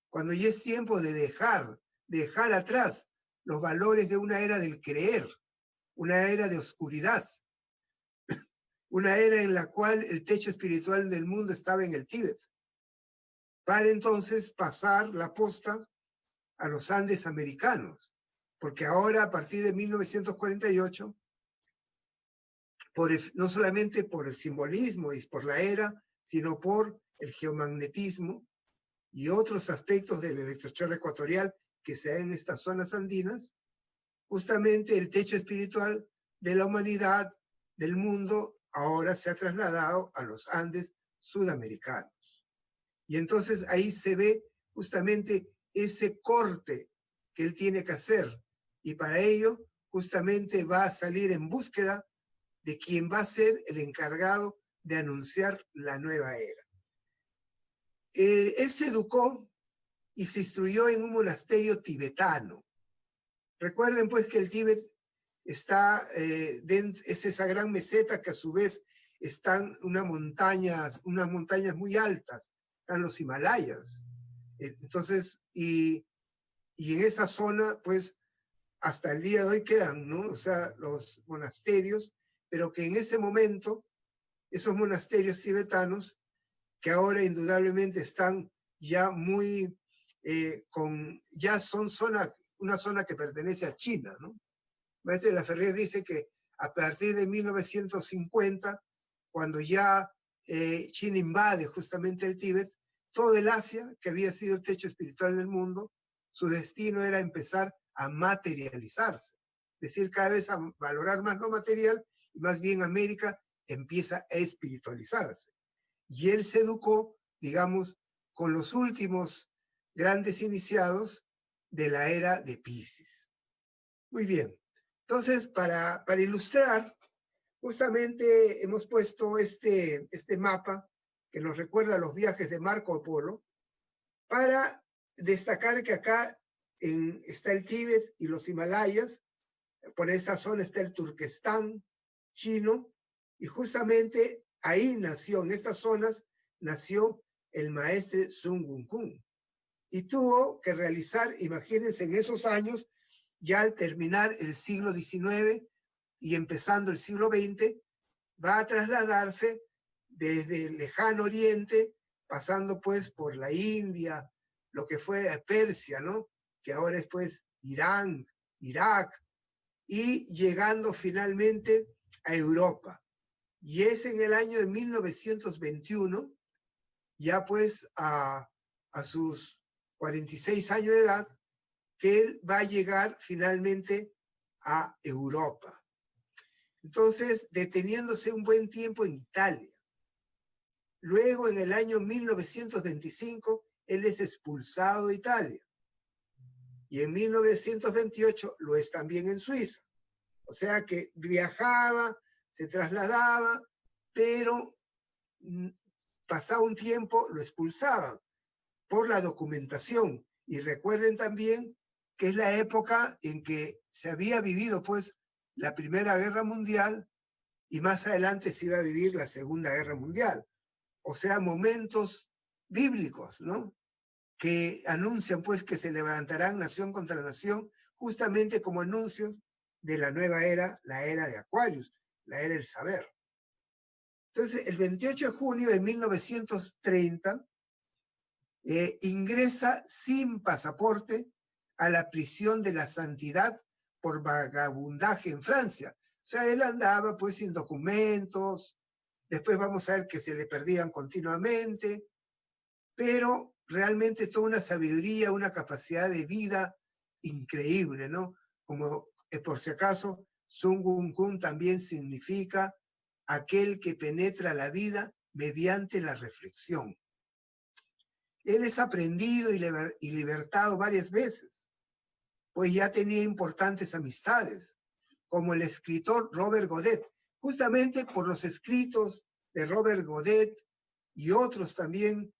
cuando ya es tiempo de dejar atrás los valores de una era del creer, una era de oscuridad, una era en la cual el techo espiritual del mundo estaba en el Tíbet, para entonces pasar la posta a los Andes americanos, porque ahora a partir de 1948, no solamente por el simbolismo y por la era, sino por el geomagnetismo y otros aspectos del electrochorro ecuatorial que se da en estas zonas andinas, justamente el techo espiritual de la humanidad, del mundo, ahora se ha trasladado a los Andes sudamericanos. Y entonces ahí se ve justamente ese corte que él tiene que hacer. Y para ello justamente va a salir en búsqueda de quien va a ser el encargado de anunciar la nueva era. Él se educó y se instruyó en un monasterio tibetano. Recuerden pues que el Tíbet es esa gran meseta que a su vez están unas montañas muy altas, están los Himalayas. Entonces, y en esa zona, pues, hasta el día de hoy quedan, ¿no? O sea, los monasterios, pero que en ese momento, esos monasterios tibetanos, que ahora indudablemente están ya muy, ya son una zona que pertenece a China, ¿no? Maestre de la Ferrier dice que a partir de 1950, cuando ya China invade justamente el Tíbet, todo el Asia, que había sido el techo espiritual del mundo, su destino era empezar a materializarse. Es decir, cada vez a valorar más lo material, y más bien América empieza a espiritualizarse. Y él se educó, digamos, con los últimos grandes iniciados de la era de Piscis. Muy bien. Entonces, para ilustrar, justamente hemos puesto este mapa que nos recuerda los viajes de Marco Polo, para destacar que acá está el Tíbet y los Himalayas, por esta zona está el Turquestán chino, y justamente ahí nació, en estas zonas, nació el maestre Sun Wukong. Y tuvo que realizar, imagínense, en esos años, ya al terminar el siglo XIX y empezando el siglo XX, va a trasladarse desde el lejano oriente, pasando pues por la India, lo que fue Persia, ¿no? Que ahora es pues Irán, Irak, y llegando finalmente a Europa. Y es en el año de 1921, ya pues a sus 46 años de edad, que él va a llegar finalmente a Europa. Entonces, deteniéndose un buen tiempo en Italia. Luego, en el año 1925, él es expulsado de Italia. Y en 1928 lo es también en Suiza. O sea que viajaba, se trasladaba, pero pasado un tiempo lo expulsaban por la documentación. Y recuerden también que es la época en que se había vivido pues la Primera Guerra Mundial y más adelante se iba a vivir la Segunda Guerra Mundial. O sea, momentos bíblicos, ¿no? Que anuncian pues que se levantarán nación contra nación, justamente como anuncios de la nueva era, la era de Aquarius, la era del saber. Entonces, el 28 de junio de 1930, ingresa sin pasaporte a la prisión de la santidad por vagabundaje en Francia. O sea, él andaba pues sin documentos, después vamos a ver que se le perdían continuamente, pero realmente toda una sabiduría, una capacidad de vida increíble, ¿no? Como por si acaso, Sun Wukong también significa aquel que penetra la vida mediante la reflexión. Él es aprendido y libertado varias veces, pues ya tenía importantes amistades, como el escritor Robert Godet. Justamente por los escritos de Robert Godet y otros también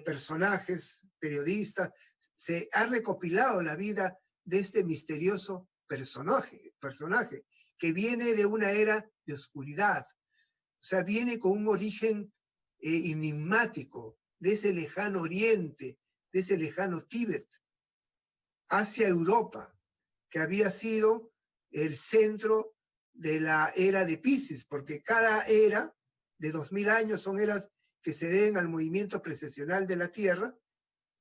personajes, periodistas, se ha recopilado la vida de este misterioso personaje que viene de una era de oscuridad. O sea, viene con un origen enigmático de ese lejano oriente, de ese lejano Tíbet, hacia Europa, que había sido el centro de la era de Piscis, porque cada era de 2000 años son eras que se deben al movimiento precesionnal de la Tierra,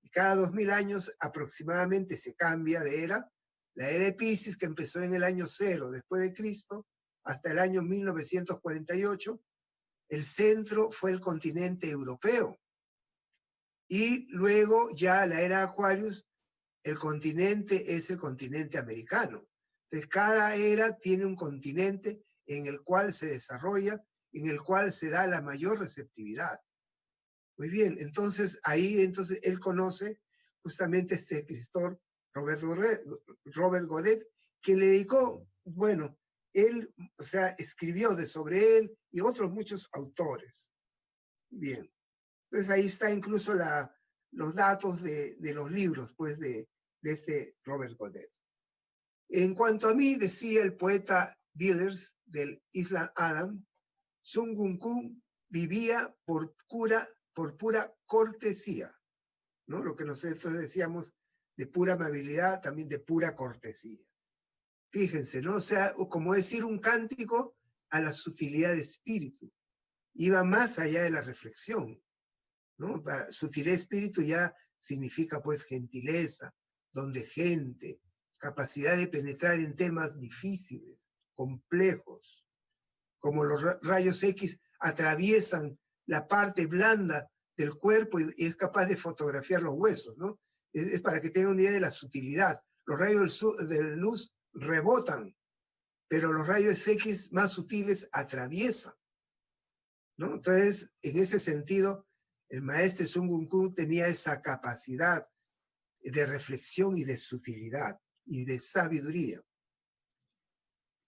y cada 2000 años aproximadamente se cambia de era. La era de Piscis, que empezó en el año 0 después de Cristo, hasta el año 1948, el centro fue el continente europeo. Y luego ya la era de Aquarius, el continente es el continente americano. Entonces cada era tiene un continente en el cual se desarrolla, en el cual se da la mayor receptividad. Muy bien, entonces ahí él conoce justamente a este escritor Robert Godet, que le dedicó, bueno, él, o sea, escribió sobre él y otros muchos autores. Bien, entonces ahí está incluso los datos de los libros, pues, de ese Robert Godet. En cuanto a mí, decía el poeta Villers del Isla Adam, Sun Wukong vivía por pura cortesía, ¿no? Lo que nosotros decíamos de pura amabilidad, también de pura cortesía. Fíjense, ¿no? O sea, como decir un cántico a la sutilidad de espíritu. Iba más allá de la reflexión, ¿no? Para sutilidad de espíritu ya significa pues gentileza, don de gente, capacidad de penetrar en temas difíciles, complejos, como los rayos X atraviesan la parte blanda del cuerpo y es capaz de fotografiar los huesos, ¿no? Es para que tengan una idea de la sutilidad. Los rayos de luz rebotan, pero los rayos X más sutiles atraviesan, ¿no? Entonces, en ese sentido, el maestro Sun Wukong tenía esa capacidad de reflexión y de sutilidad y de sabiduría.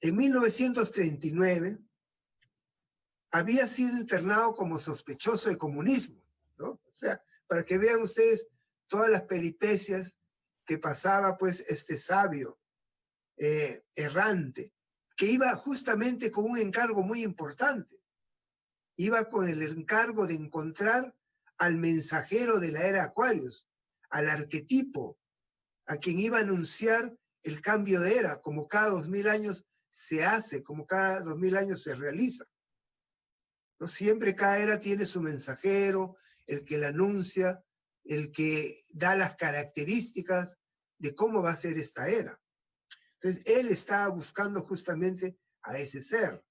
En 1939 había sido internado como sospechoso de comunismo, ¿no? O sea, para que vean ustedes todas las peripecias que pasaba pues este sabio errante, que iba justamente con un encargo muy importante. Iba con el encargo de encontrar al mensajero de la era Aquarius, al arquetipo, a quien iba a anunciar el cambio de era, como cada 2000 años se hace, como cada 2000 años se realiza. No siempre cada era tiene su mensajero, el que la anuncia, el que da las características de cómo va a ser esta era. Entonces, él estaba buscando justamente a ese ser.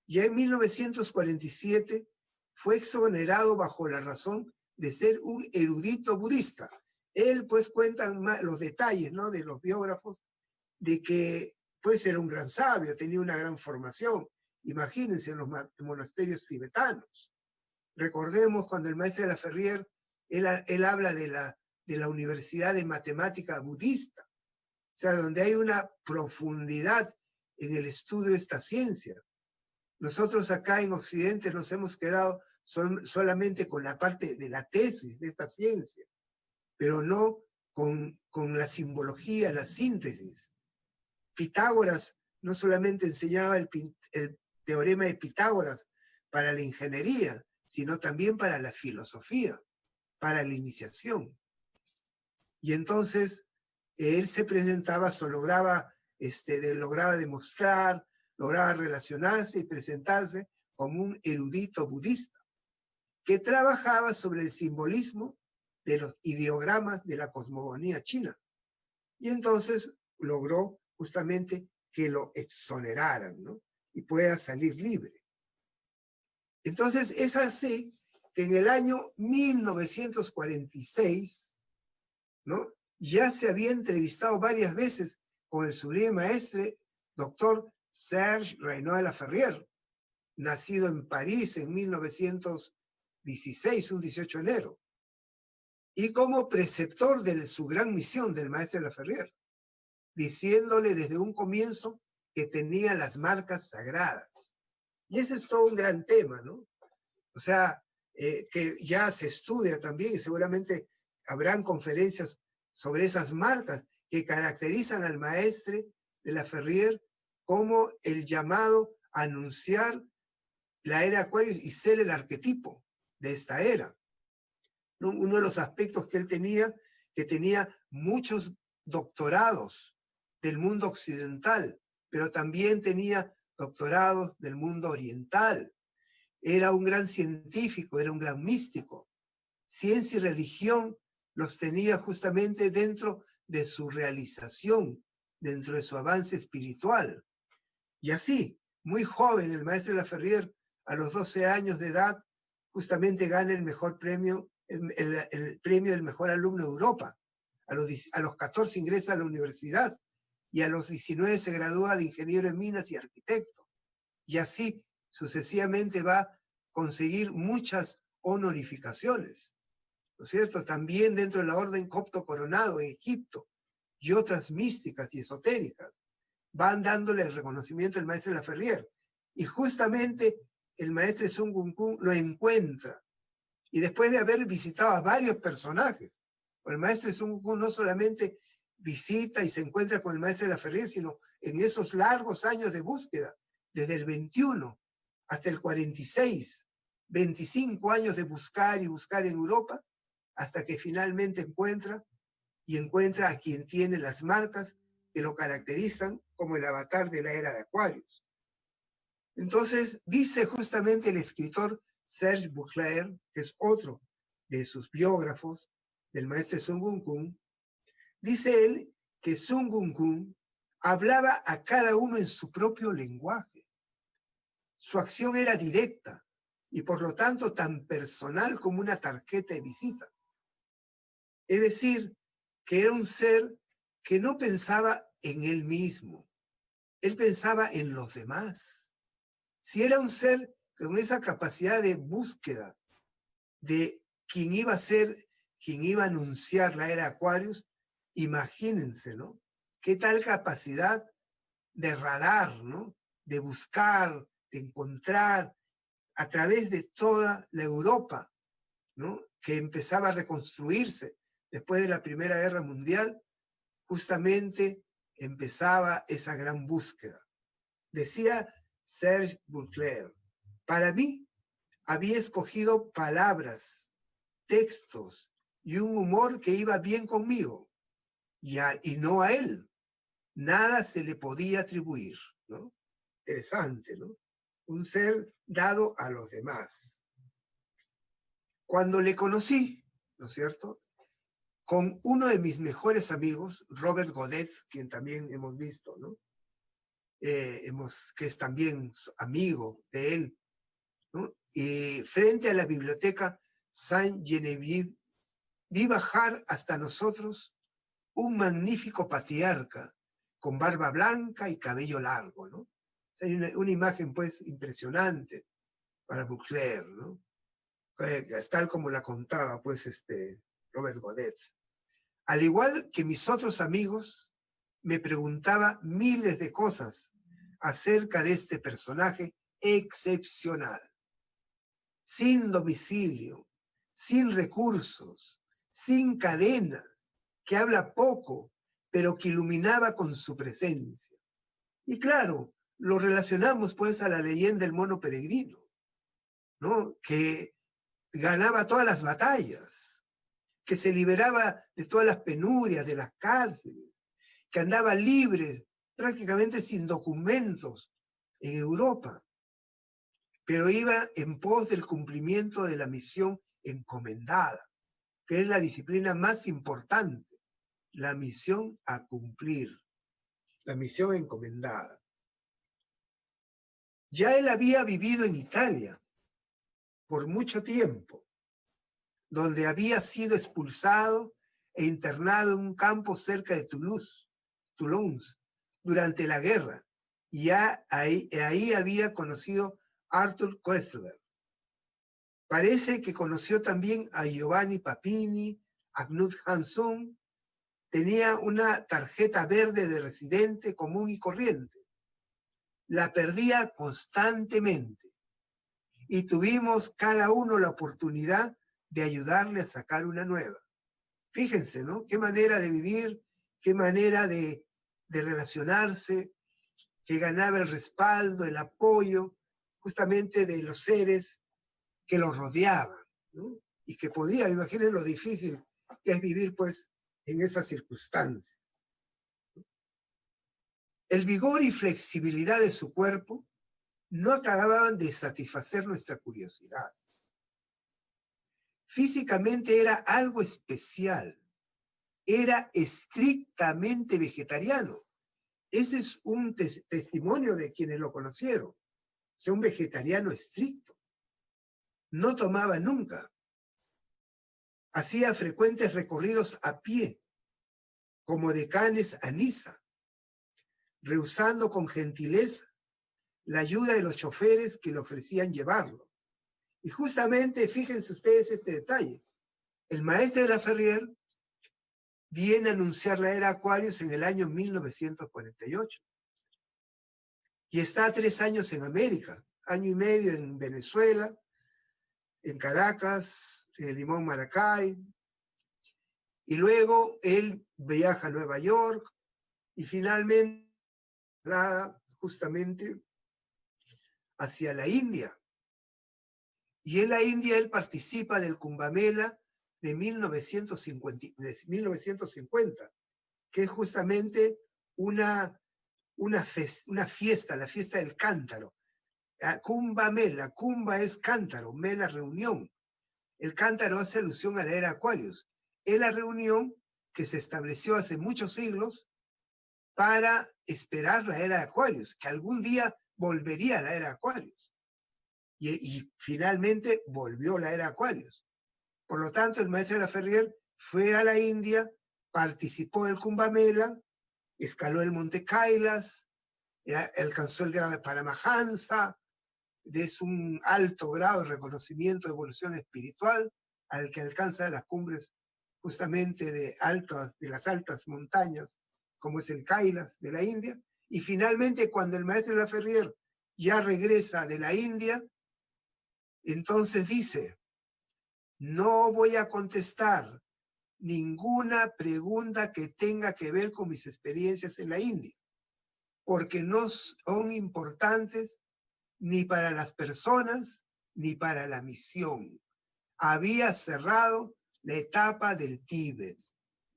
Ya en 1947 fue exonerado bajo la razón de ser un erudito budista. Él, pues, cuenta los detalles, ¿no?, de los biógrafos, de que, pues, era un gran sabio, tenía una gran formación. Imagínense en los monasterios tibetanos. Recordemos cuando el maestro de la Ferrier, él habla de la Universidad de Matemática Budista, o sea, donde hay una profundidad en el estudio de esta ciencia. Nosotros acá en Occidente nos hemos quedado solamente con la parte de la tesis de esta ciencia, pero no con la simbología, la síntesis. Pitágoras no solamente enseñaba el teorema de Pitágoras para la ingeniería, sino también para la filosofía, para la iniciación. Y entonces él se presentaba, lograba demostrar, lograba relacionarse y presentarse como un erudito budista que trabajaba sobre el simbolismo de los ideogramas de la cosmogonía china. Y entonces logró justamente que lo exoneraran, ¿no? Y pueda salir libre. Entonces es así que en el año 1946, ¿no?, ya se había entrevistado varias veces con el sublime maestre, doctor Serge Reynaud de la Ferrière, nacido en París en 1916, un 18 de enero, y como preceptor de su gran misión del maestre de la Ferrière, diciéndole desde un comienzo que tenía las marcas sagradas. Y ese es todo un gran tema, ¿no? O sea, que ya se estudia también y seguramente habrán conferencias sobre esas marcas que caracterizan al maestre de la Ferrière como el llamado a anunciar la era Acuario y ser el arquetipo de esta era, ¿no? Uno de los aspectos que él tenía, que tenía muchos doctorados del mundo occidental, pero también tenía doctorados del mundo oriental. Era un gran científico, era un gran místico. Ciencia y religión los tenía justamente dentro de su realización, dentro de su avance espiritual. Y así, muy joven, el maestro de la Ferrière, a los 12 años de edad, justamente gana el mejor premio, el premio del mejor alumno de Europa. A los 14 ingresa a la universidad y a los 19 se gradúa de ingeniero en minas y arquitecto. Y así sucesivamente va a conseguir muchas honorificaciones, ¿no es cierto? También dentro de la orden copto coronado en Egipto y otras místicas y esotéricas van dándole el reconocimiento al maestro de la Ferrière. Y justamente el maestro Sun Wukong lo encuentra. Y después de haber visitado a varios personajes, el maestro Sun Wukong no solamente visita y se encuentra con el maestro de la Ferrière, sino en esos largos años de búsqueda, desde el 21 hasta el 46, 25 años de buscar y buscar en Europa, hasta que finalmente encuentra a quien tiene las marcas que lo caracterizan como el avatar de la era de Acuarios. Entonces, dice justamente el escritor Serge Bouclair, que es otro de sus biógrafos del maestro Sun Wukong, dice él que Sun Wukong hablaba a cada uno en su propio lenguaje. Su acción era directa y por lo tanto tan personal como una tarjeta de visita. Es decir, que era un ser que no pensaba en él mismo, él pensaba en los demás. Si era un ser con esa capacidad de búsqueda de quien iba a ser, quien iba a anunciar la era Aquarius, imagínense, ¿no? Qué tal capacidad de radar, ¿no? De buscar, de encontrar a través de toda la Europa, ¿no?, que empezaba a reconstruirse después de la Primera Guerra Mundial, justamente empezaba esa gran búsqueda. Decía Serge Bouclair, para mí había escogido palabras, textos y un humor que iba bien conmigo, y no a él. Nada se le podía atribuir, ¿no? Interesante, ¿no? Un ser dado a los demás. Cuando le conocí, ¿no es cierto?, con uno de mis mejores amigos, Robert Godet, quien también hemos visto, ¿no?, que es también amigo de él, ¿no?, y frente a la biblioteca Saint-Geneviève, vi bajar hasta nosotros un magnífico patriarca con barba blanca y cabello largo, ¿no? O sea, hay una imagen, pues, impresionante para Bouclair, ¿no? Tal como la contaba, pues, Robert Godet. Al igual que mis otros amigos, me preguntaba miles de cosas acerca de este personaje excepcional. Sin domicilio, sin recursos, sin cadenas, que habla poco, pero que iluminaba con su presencia. Y claro, lo relacionamos pues a la leyenda del mono peregrino, ¿no?, que ganaba todas las batallas, que se liberaba de todas las penurias, de las cárceles, que andaba libre, prácticamente sin documentos en Europa, pero iba en pos del cumplimiento de la misión encomendada. que es la disciplina más importante, la misión a cumplir, la misión encomendada. Ya él había vivido en Italia por mucho tiempo, donde había sido expulsado e internado en un campo cerca de Toulouse, durante la guerra, y ahí había conocido a Arthur Koestler. Parece que conoció también a Giovanni Papini, a Knut Hamsun. Tenía una tarjeta verde de residente común y corriente. La perdía constantemente y tuvimos cada uno la oportunidad de ayudarle a sacar una nueva. Fíjense, ¿no? Qué manera de vivir, qué manera de relacionarse, que ganaba el respaldo, el apoyo, justamente de los seres que los rodeaban, ¿no? Y que podía, imaginen lo difícil que es vivir, pues, en esas circunstancias. El vigor y flexibilidad de su cuerpo no acababan de satisfacer nuestra curiosidad. Físicamente era algo especial, era estrictamente vegetariano. Ese es un testimonio de quienes lo conocieron. O sea, un vegetariano estricto. No tomaba nunca. Hacía frecuentes recorridos a pie, como de Cannes a Niza, rehusando con gentileza la ayuda de los choferes que le ofrecían llevarlo. Y justamente, fíjense ustedes este detalle, el maestre de la Ferrier viene a anunciar la era Aquarius en el año 1948. Y está 3 años en América, año y medio en Venezuela, en Caracas, en Limón, Maracay. Y luego él viaja a Nueva York y finalmente justamente hacia la India. Y en la India él participa del Kumbh Mela de 1950, que es justamente una fiesta, la fiesta del cántaro. Kumbh Mela, Kumbh es cántaro, Mela reunión. El cántaro hace alusión a la era Aquarius. Es la reunión que se estableció hace muchos siglos para esperar la era de Aquarius, que algún día volvería a la era de Aquarius. Y finalmente volvió la era Aquarius. Por lo tanto, el maestro de la Ferrier fue a la India, participó del Kumbh Mela, escaló el monte Kailas, alcanzó el grado de Paramahansa, es un alto grado de reconocimiento de evolución espiritual, al que alcanza las cumbres justamente de las altas montañas, como es el Kailas de la India. Y finalmente, cuando el maestro de la Ferrier ya regresa de la India, entonces dice: no voy a contestar ninguna pregunta que tenga que ver con mis experiencias en la India, porque no son importantes ni para las personas ni para la misión. Había cerrado la etapa del Tíbet,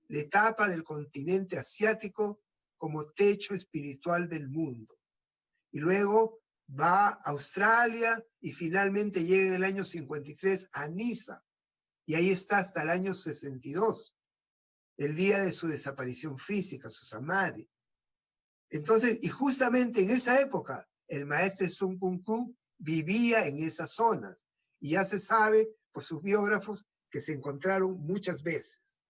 la etapa del continente asiático como techo espiritual del mundo. Y luego va a Australia y finalmente llega en el año 53 a Niza. Y ahí está hasta el año 62, el día de su desaparición física, su samadhi. Entonces, y justamente en esa época, el maestro Sun Kung Ku vivía en esas zonas. Y ya se sabe por sus biógrafos que se encontraron muchas veces.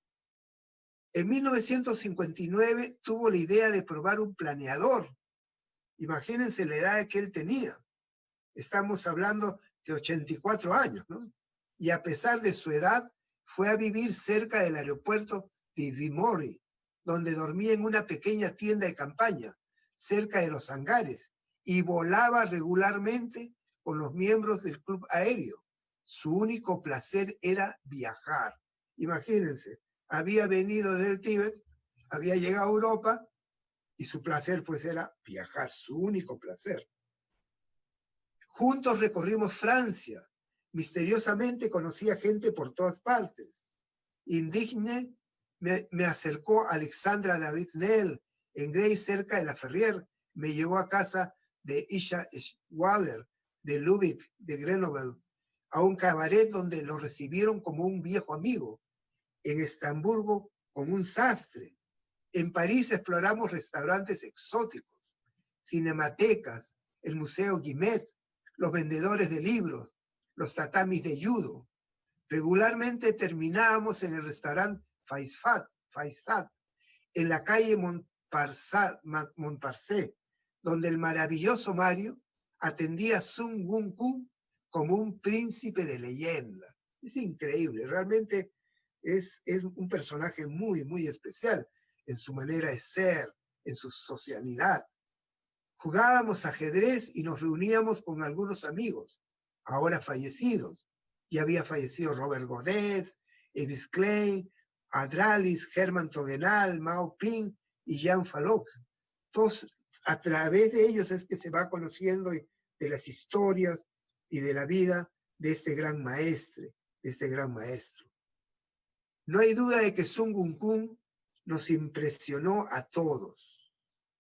En 1959 tuvo la idea de probar un planeador. Imagínense la edad que él tenía. Estamos hablando de 84 años, ¿no? Y a pesar de su edad, fue a vivir cerca del aeropuerto de Vimori, donde dormía en una pequeña tienda de campaña, cerca de los hangares, y volaba regularmente con los miembros del club aéreo. Su único placer era viajar. Imagínense, había venido del Tíbet, había llegado a Europa, y su placer pues era viajar, su único placer. Juntos recorrimos Francia. Misteriosamente conocía gente por todas partes. Indigne me acercó a Alexandra David Snell en Grey, cerca de la Ferrier. Me llevó a casa de Isha Waller, de Lubeck, de Grenoble, a un cabaret donde lo recibieron como un viejo amigo. en Estamburgo con un sastre. En París exploramos restaurantes exóticos, cinematecas, el Museo Guimet, los vendedores de libros, los tatamis de judo. Regularmente terminábamos en el restaurante Faisat, en la calle Montparnasse, donde el maravilloso Mario atendía a Sun Wukong como un príncipe de leyenda. Es increíble, realmente es un personaje muy, muy especial en su manera de ser, en su socialidad. Jugábamos ajedrez y nos reuníamos con algunos amigos, ahora fallecidos. Ya había fallecido Robert Godet, Elvis Klein, Adralis, Hermann Togenal, Mao Ping y Jean Falox. Todos, a través de ellos es que se va conociendo de las historias y de la vida de ese gran maestre, de ese gran maestro. No hay duda de que Sun Wukong nos impresionó a todos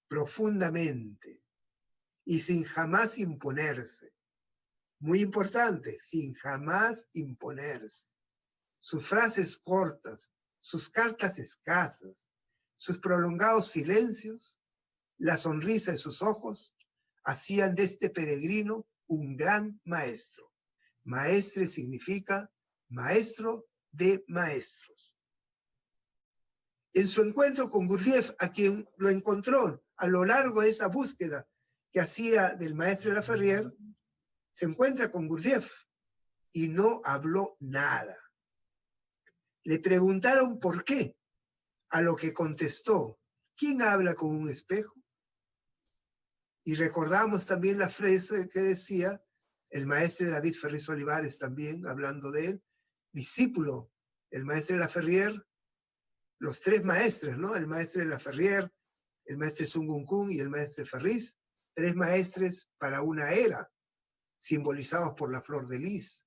profundamente y sin jamás imponerse. Muy importante, sin jamás imponerse. Sus frases cortas, sus cartas escasas, sus prolongados silencios, la sonrisa de sus ojos, hacían de este peregrino un gran maestro. Maestre significa maestro de maestros. En su encuentro con Gurdjieff, a quien lo encontró a lo largo de esa búsqueda que hacía del maestro de la Ferrier, se encuentra con Gurdjieff y no habló nada. Le preguntaron por qué, a lo que contestó: ¿quién habla con un espejo? Y recordamos también la frase que decía el maestro David Ferriz Olivares, también hablando de él, discípulo, el maestro de la Ferrier, los tres maestres, ¿no? El maestro de la Ferrier, el maestro Sun Wukong y el maestro Ferriz, tres maestres para una era, simbolizados por la flor de lis.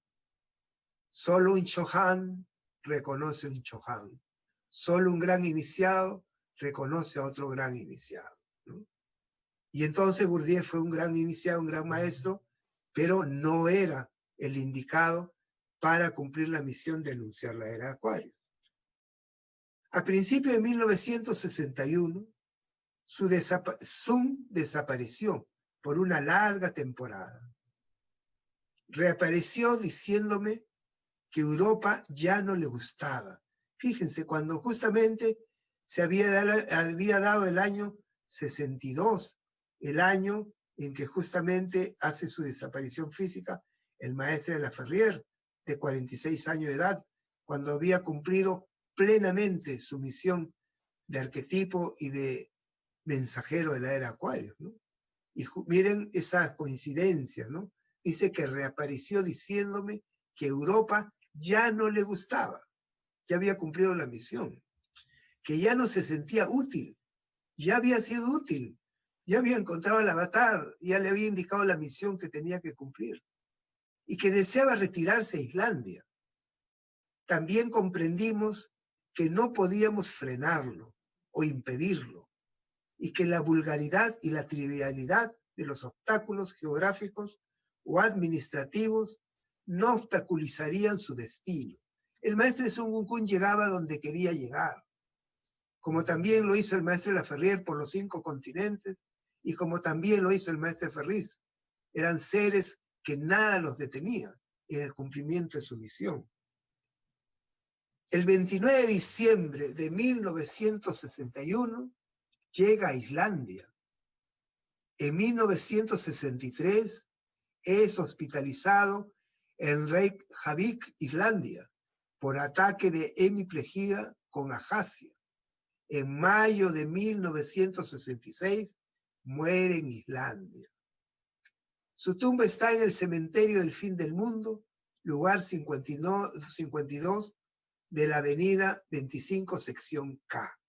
Solo un Chohan reconoce un Chohan. Solo un gran iniciado reconoce a otro gran iniciado, ¿no? Y entonces Gurdjieff fue un gran iniciado, un gran maestro, pero no era el indicado para cumplir la misión de anunciar la era de Acuario. A principios de 1961, Sun desapareció por una larga temporada. Reapareció diciéndome que Europa ya no le gustaba. Fíjense, cuando justamente se había dado el año 62, el año en que justamente hace su desaparición física el maestro de la Ferrier, de 46 años de edad, cuando había cumplido plenamente su misión de arquetipo y de mensajero de la era Acuario, ¿no? Y miren esa coincidencia, ¿no? Dice que reapareció diciéndome que Europa ya no le gustaba, ya había cumplido la misión, que ya no se sentía útil, ya había sido útil, ya había encontrado el avatar, ya le había indicado la misión que tenía que cumplir, y que deseaba retirarse a Islandia. También comprendimos que no podíamos frenarlo o impedirlo, y que la vulgaridad y la trivialidad de los obstáculos geográficos o administrativos no obstaculizarían su destino. El maestro Sun Wukong llegaba donde quería llegar, como también lo hizo el maestro de la Ferrier por los 5 continentes, y como también lo hizo el maestro Ferriz. Eran seres que nada los detenía en el cumplimiento de su misión. El 29 de diciembre de 1961 llega a Islandia. En 1963 es hospitalizado en Reykjavik, Islandia, por ataque de hemiplegia con ajasia. En mayo de 1966 muere en Islandia. Su tumba está en el cementerio del fin del mundo, lugar 52 de la avenida 25, sección K,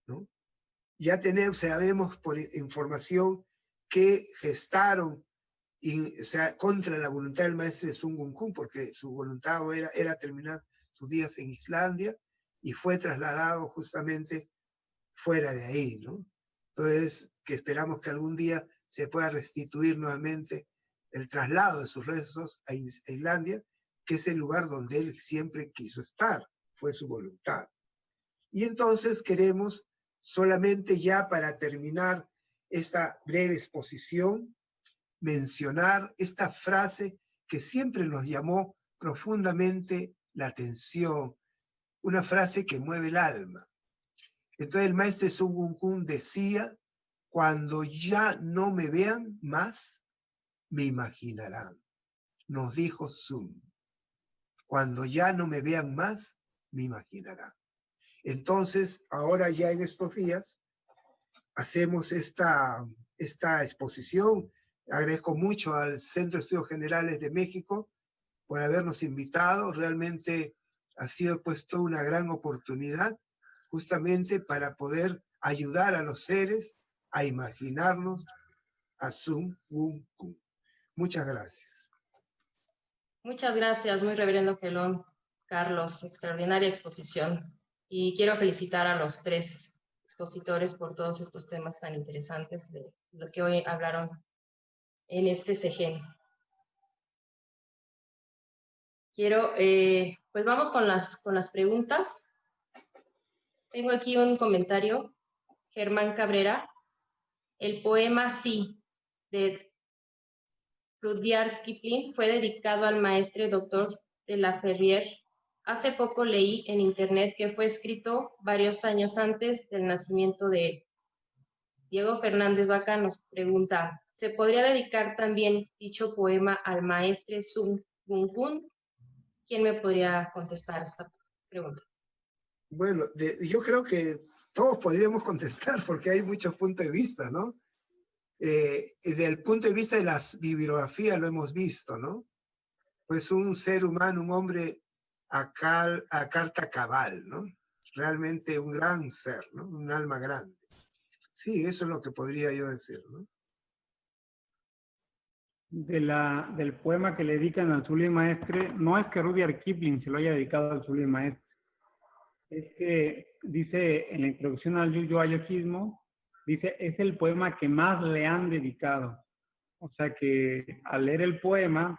¿no? Ya sabemos por información que gestaron contra la voluntad del maestro de Sun Wukong, porque su voluntad era terminar sus días en Islandia, y fue trasladado justamente fuera de ahí, ¿no? Entonces, que esperamos que algún día se pueda restituir nuevamente el traslado de sus restos a Islandia, que es el lugar donde él siempre quiso estar. fue su voluntad. Y entonces queremos solamente ya para terminar esta breve exposición, mencionar esta frase que siempre nos llamó profundamente la atención, una frase que mueve el alma. Entonces el maestro Sun Wukong Kun decía, cuando ya no me vean más, me imaginarán. Nos dijo Sun, cuando ya no me vean más, me imaginarán. Entonces, ahora ya en estos días, hacemos esta exposición. Agradezco mucho al Centro de Estudios Generales de México por habernos invitado. Realmente ha sido puesto una gran oportunidad justamente para poder ayudar a los seres a imaginarnos a Sun Wukong Kun. Muchas gracias. Muchas gracias, muy reverendo Gelón, Carlos, extraordinaria exposición. Y quiero felicitar a los tres expositores por todos estos temas tan interesantes de lo que hoy hablaron en este CEGEN. Pues vamos con las preguntas. Tengo aquí un comentario, Germán Cabrera. El poema Sí, de Rudyard Kipling, fue dedicado al maestre doctor de la Ferrier. Hace poco leí en internet que fue escrito varios años antes del nacimiento de él. Diego Fernández Vaca nos pregunta, ¿se podría dedicar también dicho poema al maestre Sun Wukong Kun? ¿Quién me podría contestar esta pregunta? Bueno, yo creo que todos podríamos contestar porque hay muchos puntos de vista, ¿no? Desde el punto de vista de la bibliografía lo hemos visto, ¿no? Pues un ser humano, un hombre a carta cabal, ¿no? Realmente un gran ser, ¿no? Un alma grande. Sí, eso es lo que podría yo decir, ¿no? Del poema que le dedican al Sublime Maestre, no es que Rudyard Kipling se lo haya dedicado al Sublime Maestre, es que dice en la introducción al Yo-Yojismo, dice, es el poema que más le han dedicado. O sea que al leer el poema,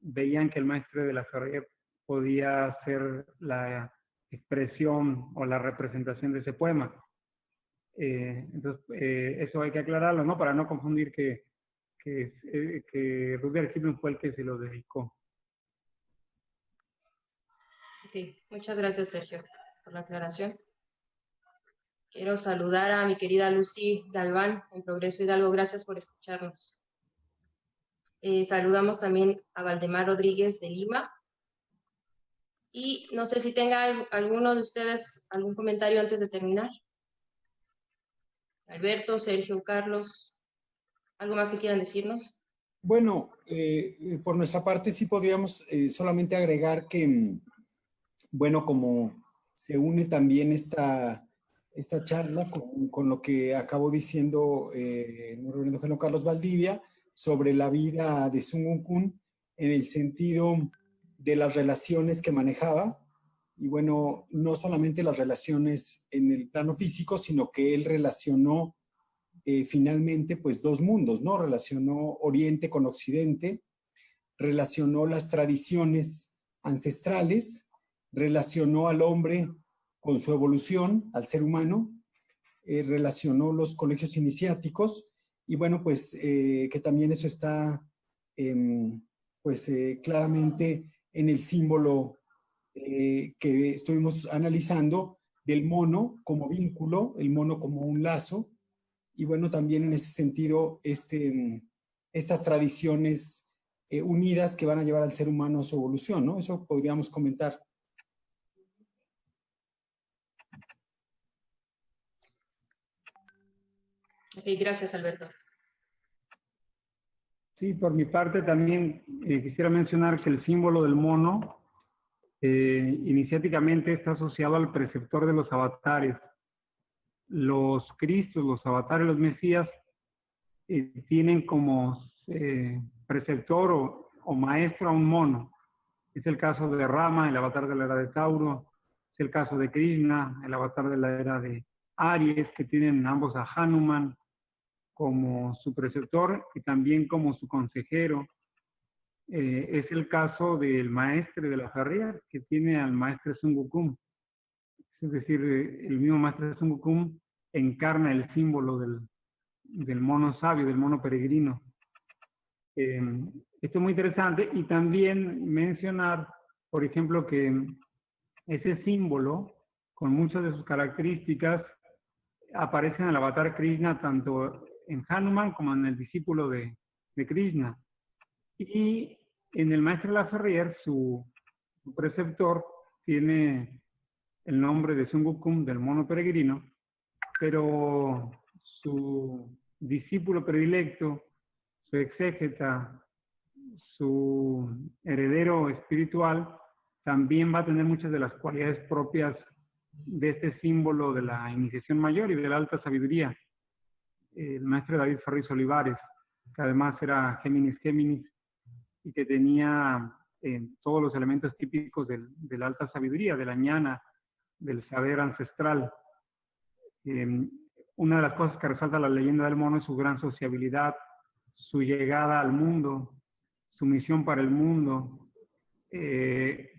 veían que el maestre de la Ferrier podía ser la expresión o la representación de ese poema. Entonces, eso hay que aclararlo, ¿no? Para no confundir que Rudyard Kipling fue el que se lo dedicó. Ok, muchas gracias, Sergio, por la aclaración. Quiero saludar a mi querida Lucy Galván, en Progreso Hidalgo. Gracias por escucharnos. Saludamos también a Valdemar Rodríguez de Lima. Y no sé si tenga alguno de ustedes algún comentario antes de terminar. Alberto, Sergio, Carlos, ¿algo más que quieran decirnos? Bueno, por nuestra parte sí podríamos solamente agregar que, bueno, como se une también esta charla con lo que acabó diciendo el reverendo Gelón Carlos Valdivia sobre la vida de Sun Wukong Kun en el sentido de las relaciones que manejaba. Y bueno, no solamente las relaciones en el plano físico, sino que él relacionó finalmente pues dos mundos, ¿no? Relacionó Oriente con Occidente, relacionó las tradiciones ancestrales, relacionó al hombre con su evolución, al ser humano, relacionó los colegios iniciáticos y bueno, pues que también eso está claramente en el símbolo que estuvimos analizando del mono como vínculo, el mono como un lazo, y bueno, también en ese sentido, estas tradiciones unidas que van a llevar al ser humano a su evolución, ¿no? Eso podríamos comentar. Ok, gracias, Alberto. Sí, por mi parte también quisiera mencionar que el símbolo del mono iniciáticamente está asociado al preceptor de los avatares. Los Cristos, los avatares, los Mesías, tienen como preceptor o maestro a un mono. Es el caso de Rama, el avatar de la era de Tauro. Es el caso de Krishna, el avatar de la era de Aries, que tienen ambos a Hanuman como su preceptor y también como su consejero. es el caso del maestre de la Ferrier, que tiene al maestre Sun Wukong. Es decir, el mismo maestre Sun Wukong encarna el símbolo del mono sabio, del mono peregrino. Esto es muy interesante, y también mencionar, por ejemplo, que ese símbolo, con muchas de sus características, aparece en el avatar Krishna tanto en Hanuman como en el discípulo de Krishna. Y en el maestro de la Ferrier, su preceptor, tiene el nombre de Sun Wukong, del mono peregrino, pero su discípulo predilecto, su exégeta, su heredero espiritual, también va a tener muchas de las cualidades propias de este símbolo de la iniciación mayor y de la alta sabiduría. El maestro David Ferriz Olivares, que además era Géminis Géminis y que tenía todos los elementos típicos de la alta sabiduría, de la ñana, del saber ancestral. Una de las cosas que resalta la leyenda del mono es su gran sociabilidad, su llegada al mundo, su misión para el mundo,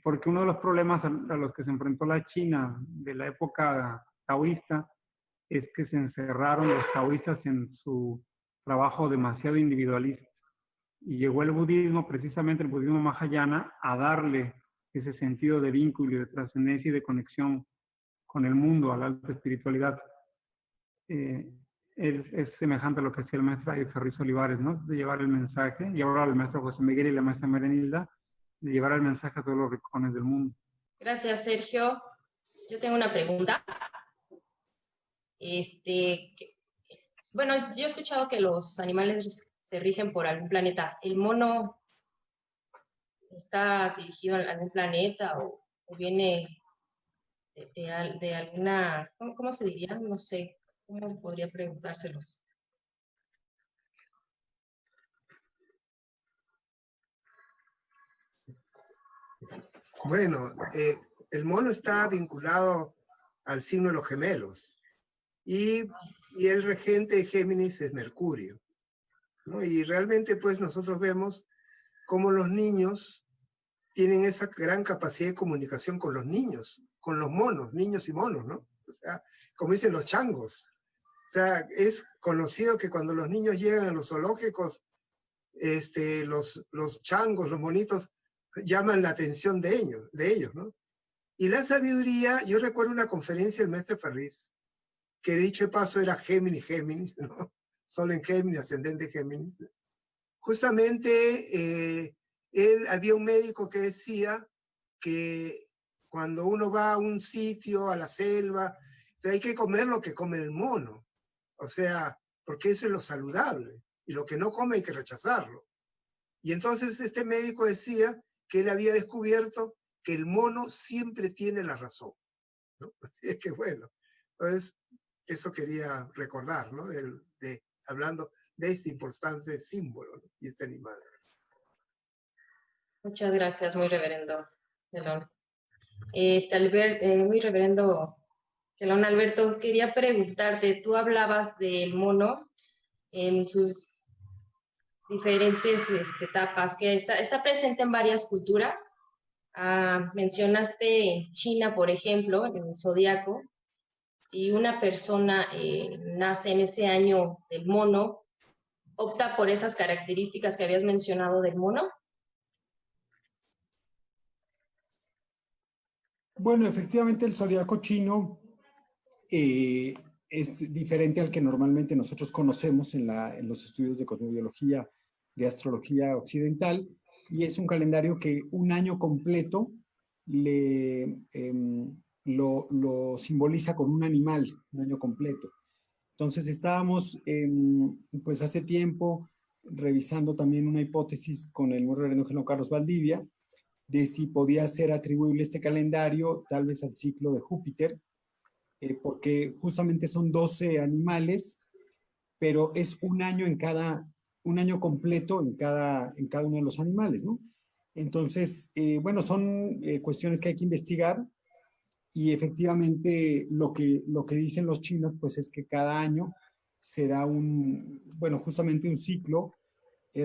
porque uno de los problemas a los que se enfrentó la China de la época taoísta es que se encerraron los taoístas en su trabajo demasiado individualista. Y llegó el budismo, precisamente el budismo mahayana, a darle ese sentido de vínculo, de trascendencia y de conexión con el mundo, a la alta espiritualidad. Es semejante a lo que hacía el maestro Ferriz Olivares, ¿no? De llevar el mensaje, y ahora el maestro José Miguel y la maestra Merenilda, de llevar el mensaje a todos los rincones del mundo. Gracias, Sergio. Yo tengo una pregunta. Bueno, yo he escuchado que los animales se rigen por algún planeta. ¿El mono está dirigido a algún planeta o viene de alguna, ¿cómo se diría? No sé, ¿cómo podría preguntárselos? Bueno, el mono está vinculado al signo de los gemelos y el regente de Géminis es Mercurio, ¿no? Y realmente pues nosotros vemos cómo los niños tienen esa gran capacidad de comunicación con los niños, con los monos, niños y monos, ¿no? O sea, como dicen los changos. O sea, es conocido que cuando los niños llegan a los zoológicos, los changos, los monitos, llaman la atención de ellos, ¿no? Y la sabiduría, yo recuerdo una conferencia del maestro Ferriz, que dicho de paso era Géminis, ¿no? Solo en Géminis, ascendente Géminis. Justamente, había un médico que decía que cuando uno va a un sitio, a la selva, hay que comer lo que come el mono. O sea, porque eso es lo saludable. Y lo que no come hay que rechazarlo. Y entonces este médico decía que él había descubierto que el mono siempre tiene la razón, ¿no? Así es que bueno, entonces eso quería recordar, ¿no? Hablando de este importante símbolo, ¿no? Y este animal. Muchas gracias, muy reverendo Gelón. Muy reverendo Gelón Alberto, quería preguntarte, tú hablabas del mono en sus diferentes etapas, que está presente en varias culturas. Mencionaste China, por ejemplo, en el zodiaco. Si una persona nace en ese año del mono, ¿opta por esas características que habías mencionado del mono? Bueno, efectivamente el zodiaco chino es diferente al que normalmente nosotros conocemos en los estudios de cosmobiología, de astrología occidental, y es un calendario que un año completo lo simboliza con un animal, un año completo. Entonces estábamos, pues hace tiempo, revisando también una hipótesis con el muy reverendo Gelón Carlos Valdivia, de si podía ser atribuible este calendario tal vez al ciclo de Júpiter, porque justamente son 12 animales, pero es un año completo en cada uno de los animales, ¿no? Entonces, bueno, son cuestiones que hay que investigar, y efectivamente lo que dicen los chinos, pues es que cada año será justamente un ciclo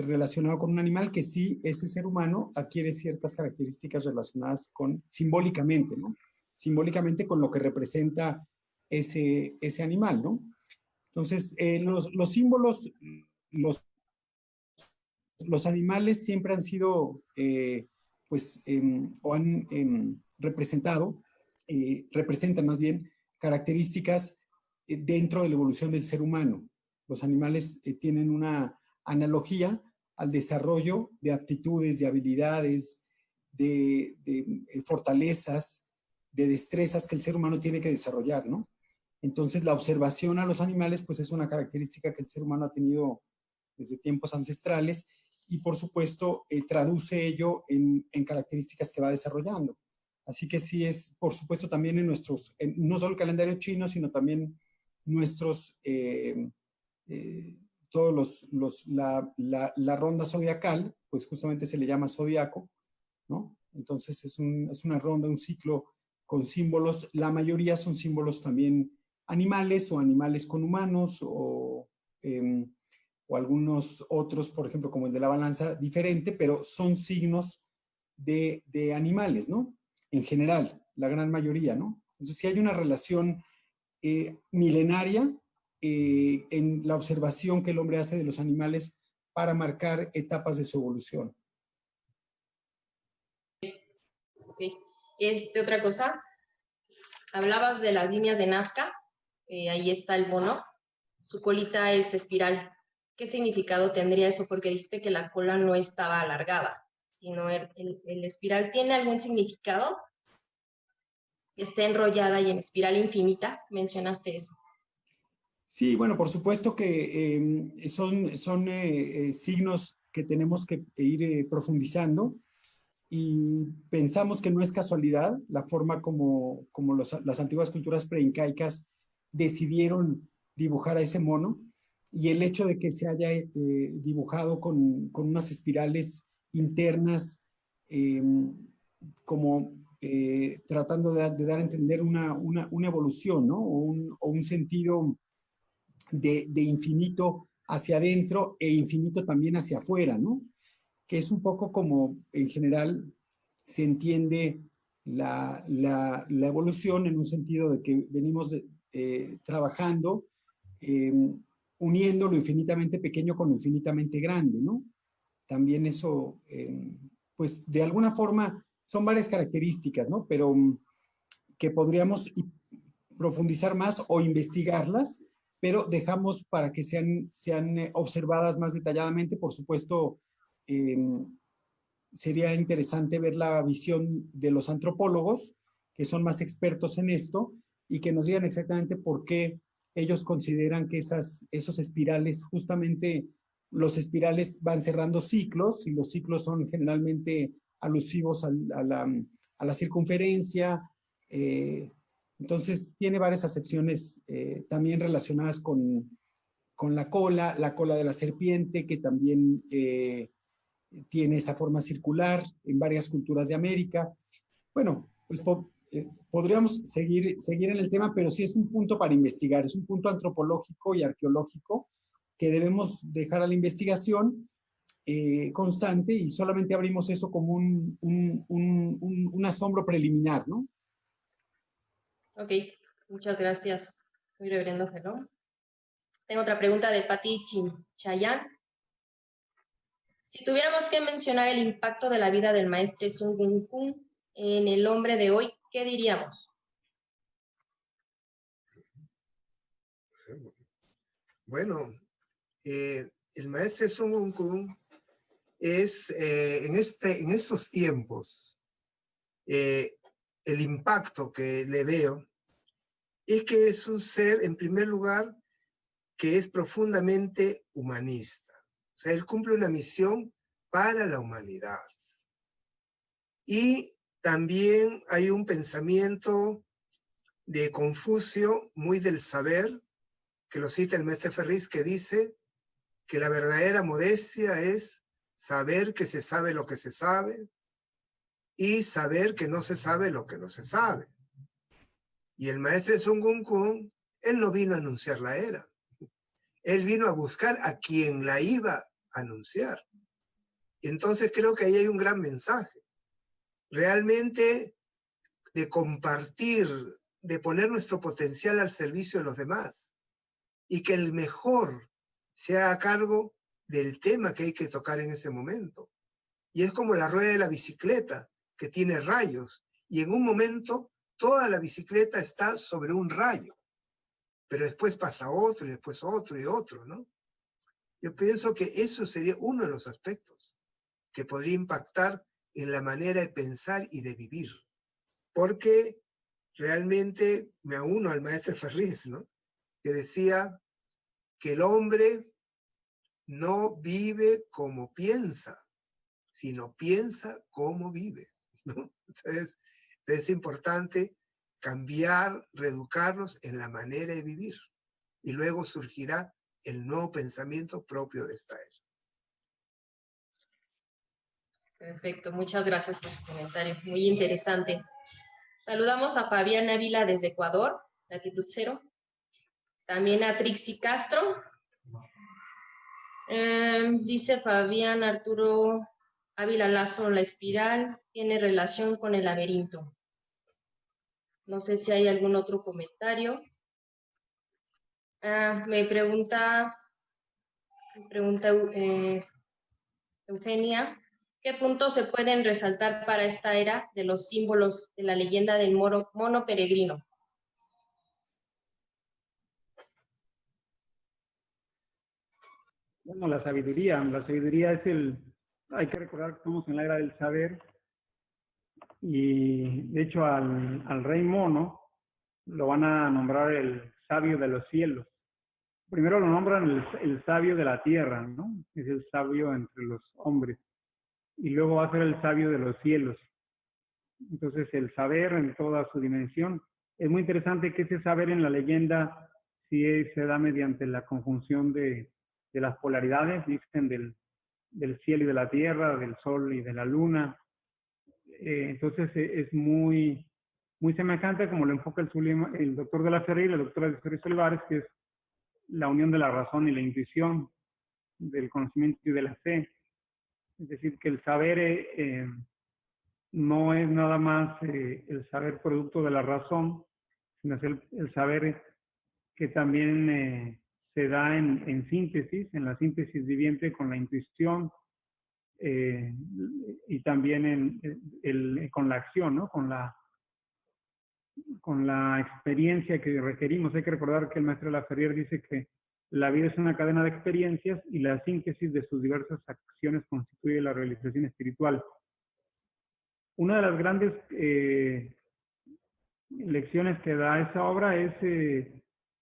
relacionado con un animal, que sí, ese ser humano adquiere ciertas características relacionadas con, simbólicamente, ¿no? Simbólicamente con lo que representa ese animal, ¿no? Entonces, los símbolos, los animales siempre han sido, pues, o han representado, representan más bien características dentro de la evolución del ser humano. Los animales tienen una analogía al desarrollo de aptitudes, de habilidades, de fortalezas, de destrezas que el ser humano tiene que desarrollar, ¿no? Entonces, la observación a los animales, pues, es una característica que el ser humano ha tenido desde tiempos ancestrales y, por supuesto, traduce ello en características que va desarrollando. Así que sí es, por supuesto, también en nuestros, no solo el calendario chino, sino también nuestros, todos la ronda zodiacal, pues justamente se le llama zodiaco, ¿no? Entonces es una ronda, un ciclo con símbolos. La mayoría son símbolos también animales o animales con humanos o algunos otros, por ejemplo, como el de la balanza, diferente, pero son signos de animales, ¿no? En general, la gran mayoría, ¿no? Entonces sí hay una relación milenaria en la observación que el hombre hace de los animales para marcar etapas de su evolución. Okay. Otra cosa, hablabas de las líneas de Nazca, ahí está el mono, su colita es espiral. ¿Qué significado tendría eso? Porque dijiste que la cola no estaba alargada, sino el espiral. ¿Tiene algún significado? Está enrollada y en espiral infinita, mencionaste eso. Sí, bueno, por supuesto que son signos que tenemos que ir profundizando y pensamos que no es casualidad la forma como las antiguas culturas preincaicas decidieron dibujar a ese mono, y el hecho de que se haya dibujado con unas espirales internas como tratando de dar a entender una evolución, ¿no? O un sentido de infinito hacia adentro e infinito también hacia afuera, ¿no? Que es un poco como en general se entiende la evolución, en un sentido de que venimos trabajando, uniendo lo infinitamente pequeño con lo infinitamente grande, ¿no? También eso, pues de alguna forma son varias características, ¿no? Pero que podríamos profundizar más o investigarlas, pero dejamos para que sean observadas más detalladamente. Por supuesto, sería interesante ver la visión de los antropólogos, que son más expertos en esto, y que nos digan exactamente por qué ellos consideran que esos espirales, justamente los espirales van cerrando ciclos, y los ciclos son generalmente alusivos a la circunferencia. Entonces tiene varias acepciones también relacionadas con la cola de la serpiente, que también tiene esa forma circular en varias culturas de América. Bueno, pues podríamos seguir en el tema, pero sí es un punto para investigar, es un punto antropológico y arqueológico que debemos dejar a la investigación constante, y solamente abrimos eso como un asombro preliminar, ¿no? Ok, muchas gracias. Muy reverendo Gerón. Tengo otra pregunta de Patti Chayán. Si tuviéramos que mencionar el impacto de la vida del maestre Sun Wukong en el hombre de hoy, ¿qué diríamos? Bueno, el maestre Sun Wukong es, en estos tiempos, el impacto que le veo es que es un ser, en primer lugar, que es profundamente humanista. O sea, él cumple una misión para la humanidad. Y también hay un pensamiento de Confucio, muy del saber, que lo cita el maestro Ferriz, que dice que la verdadera modestia es saber que se sabe lo que se sabe y saber que no se sabe lo que no se sabe. Y el maestro Sun Wukong, él no vino a anunciar la era. Él vino a buscar a quien la iba anunciar. Y entonces creo que ahí hay un gran mensaje. Realmente de compartir, de poner nuestro potencial al servicio de los demás. Y que el mejor sea a cargo del tema que hay que tocar en ese momento. Y es como la rueda de la bicicleta, que tiene rayos. Y en un momento toda la bicicleta está sobre un rayo. Pero después pasa otro, y después otro, y otro, ¿no? Yo pienso que eso sería uno de los aspectos que podría impactar en la manera de pensar y de vivir. Porque realmente me uno al maestro Ferriz, ¿no? Que decía que el hombre no vive como piensa, sino piensa como vive, ¿no? Entonces es importante cambiar, reeducarnos en la manera de vivir. Y luego surgirá el nuevo pensamiento propio de esta era. Perfecto, muchas gracias por su comentario, muy interesante. Saludamos a Fabián Ávila desde Ecuador, latitud 0. También a Trixie Castro. Dice Fabián Arturo Ávila Lazo, la espiral tiene relación con el laberinto. No sé si hay algún otro comentario. Me pregunta Eugenia, ¿qué puntos se pueden resaltar para esta era de los símbolos de la leyenda del mono peregrino? Bueno, la sabiduría es hay que recordar que estamos en la era del saber, y de hecho al rey mono lo van a nombrar el sabio de los cielos. Primero lo nombran el sabio de la tierra, ¿no? Es el sabio entre los hombres. Y luego va a ser el sabio de los cielos. Entonces el saber en toda su dimensión. Es muy interesante que ese saber en la leyenda sí se da mediante la conjunción de las polaridades, dicen del cielo y de la tierra, del sol y de la luna. Entonces es muy semejante como lo enfoca el doctor de la Ferrer y la doctora de Ferrer Olivares, que es la unión de la razón y la intuición, del conocimiento y de la fe. Es decir, que el saber no es nada más el saber producto de la razón, sino es el saber que también se da en síntesis, en la síntesis viviente con la intuición, y también con la acción, ¿no? Con la experiencia que requerimos. Hay que recordar que el maestro de la Ferrier dice que la vida es una cadena de experiencias y la síntesis de sus diversas acciones constituye la realización espiritual. Una de las grandes lecciones que da esa obra es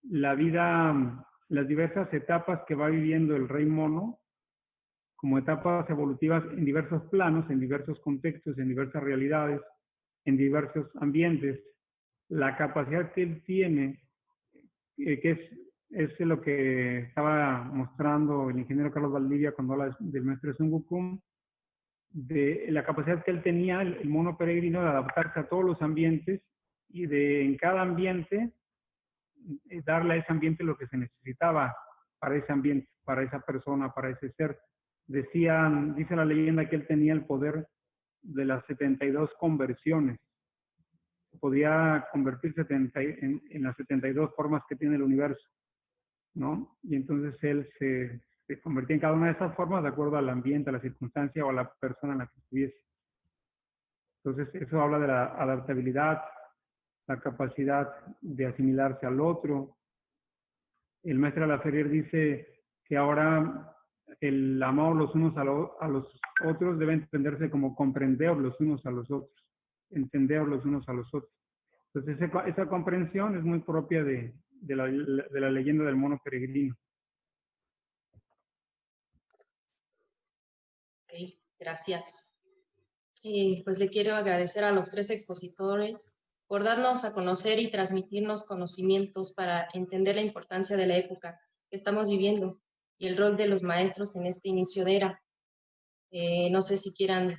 la vida, las diversas etapas que va viviendo el rey mono, como etapas evolutivas en diversos planos, en diversos contextos, en diversas realidades, en diversos ambientes. La capacidad que él tiene, que es lo que estaba mostrando el ingeniero Carlos Valdivia cuando habla del maestro Sun Wukong, de la capacidad que él tenía, el mono peregrino, de adaptarse a todos los ambientes y de en cada ambiente darle a ese ambiente lo que se necesitaba para ese ambiente, para esa persona, para ese ser. Dice la leyenda que él tenía el poder de las 72 conversiones. Podía convertirse en las 72 formas que tiene el universo, ¿no? Y entonces él se convertía en cada una de esas formas de acuerdo al ambiente, a la circunstancia o a la persona en la que estuviese. Entonces eso habla de la adaptabilidad, la capacidad de asimilarse al otro. El maestro de la Ferrier dice que ahora el amor los unos a los otros debe entenderse como comprender los unos a los otros, entender los unos a los otros. Entonces esa comprensión es muy propia de la leyenda del mono peregrino. Ok, gracias. Pues le quiero agradecer a los 3 expositores por darnos a conocer y transmitirnos conocimientos para entender la importancia de la época que estamos viviendo y el rol de los maestros en este inicio de era. No sé si quieran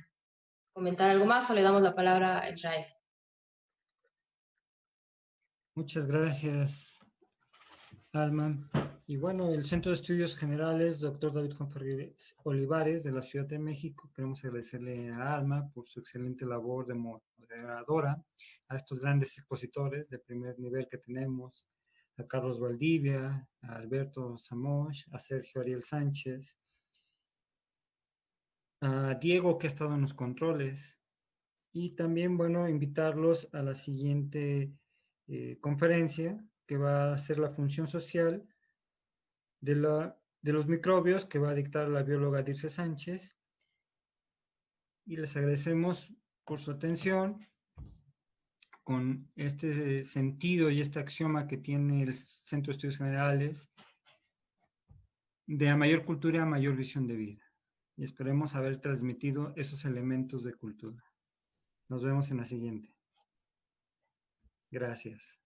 comentar algo más o le damos la palabra a Israel. Muchas gracias, Alma. Y bueno, el Centro de Estudios Generales, doctor David Juan Ferrer Olivares, de la Ciudad de México, queremos agradecerle a Alma por su excelente labor de moderadora, a estos grandes expositores de primer nivel que tenemos, a Carlos Valdivia, a Alberto Samos, a Sergio Ariel Sánchez, a Diego, que ha estado en los controles, y también, bueno, invitarlos a la siguiente conferencia, que va a ser la función social de los microbios, que va a dictar la bióloga Dirce Sánchez. Y les agradecemos por su atención con este sentido y este axioma que tiene el Centro de Estudios Generales de a mayor cultura, a mayor visión de vida. Y esperemos haber transmitido esos elementos de cultura. Nos vemos en la siguiente. Gracias.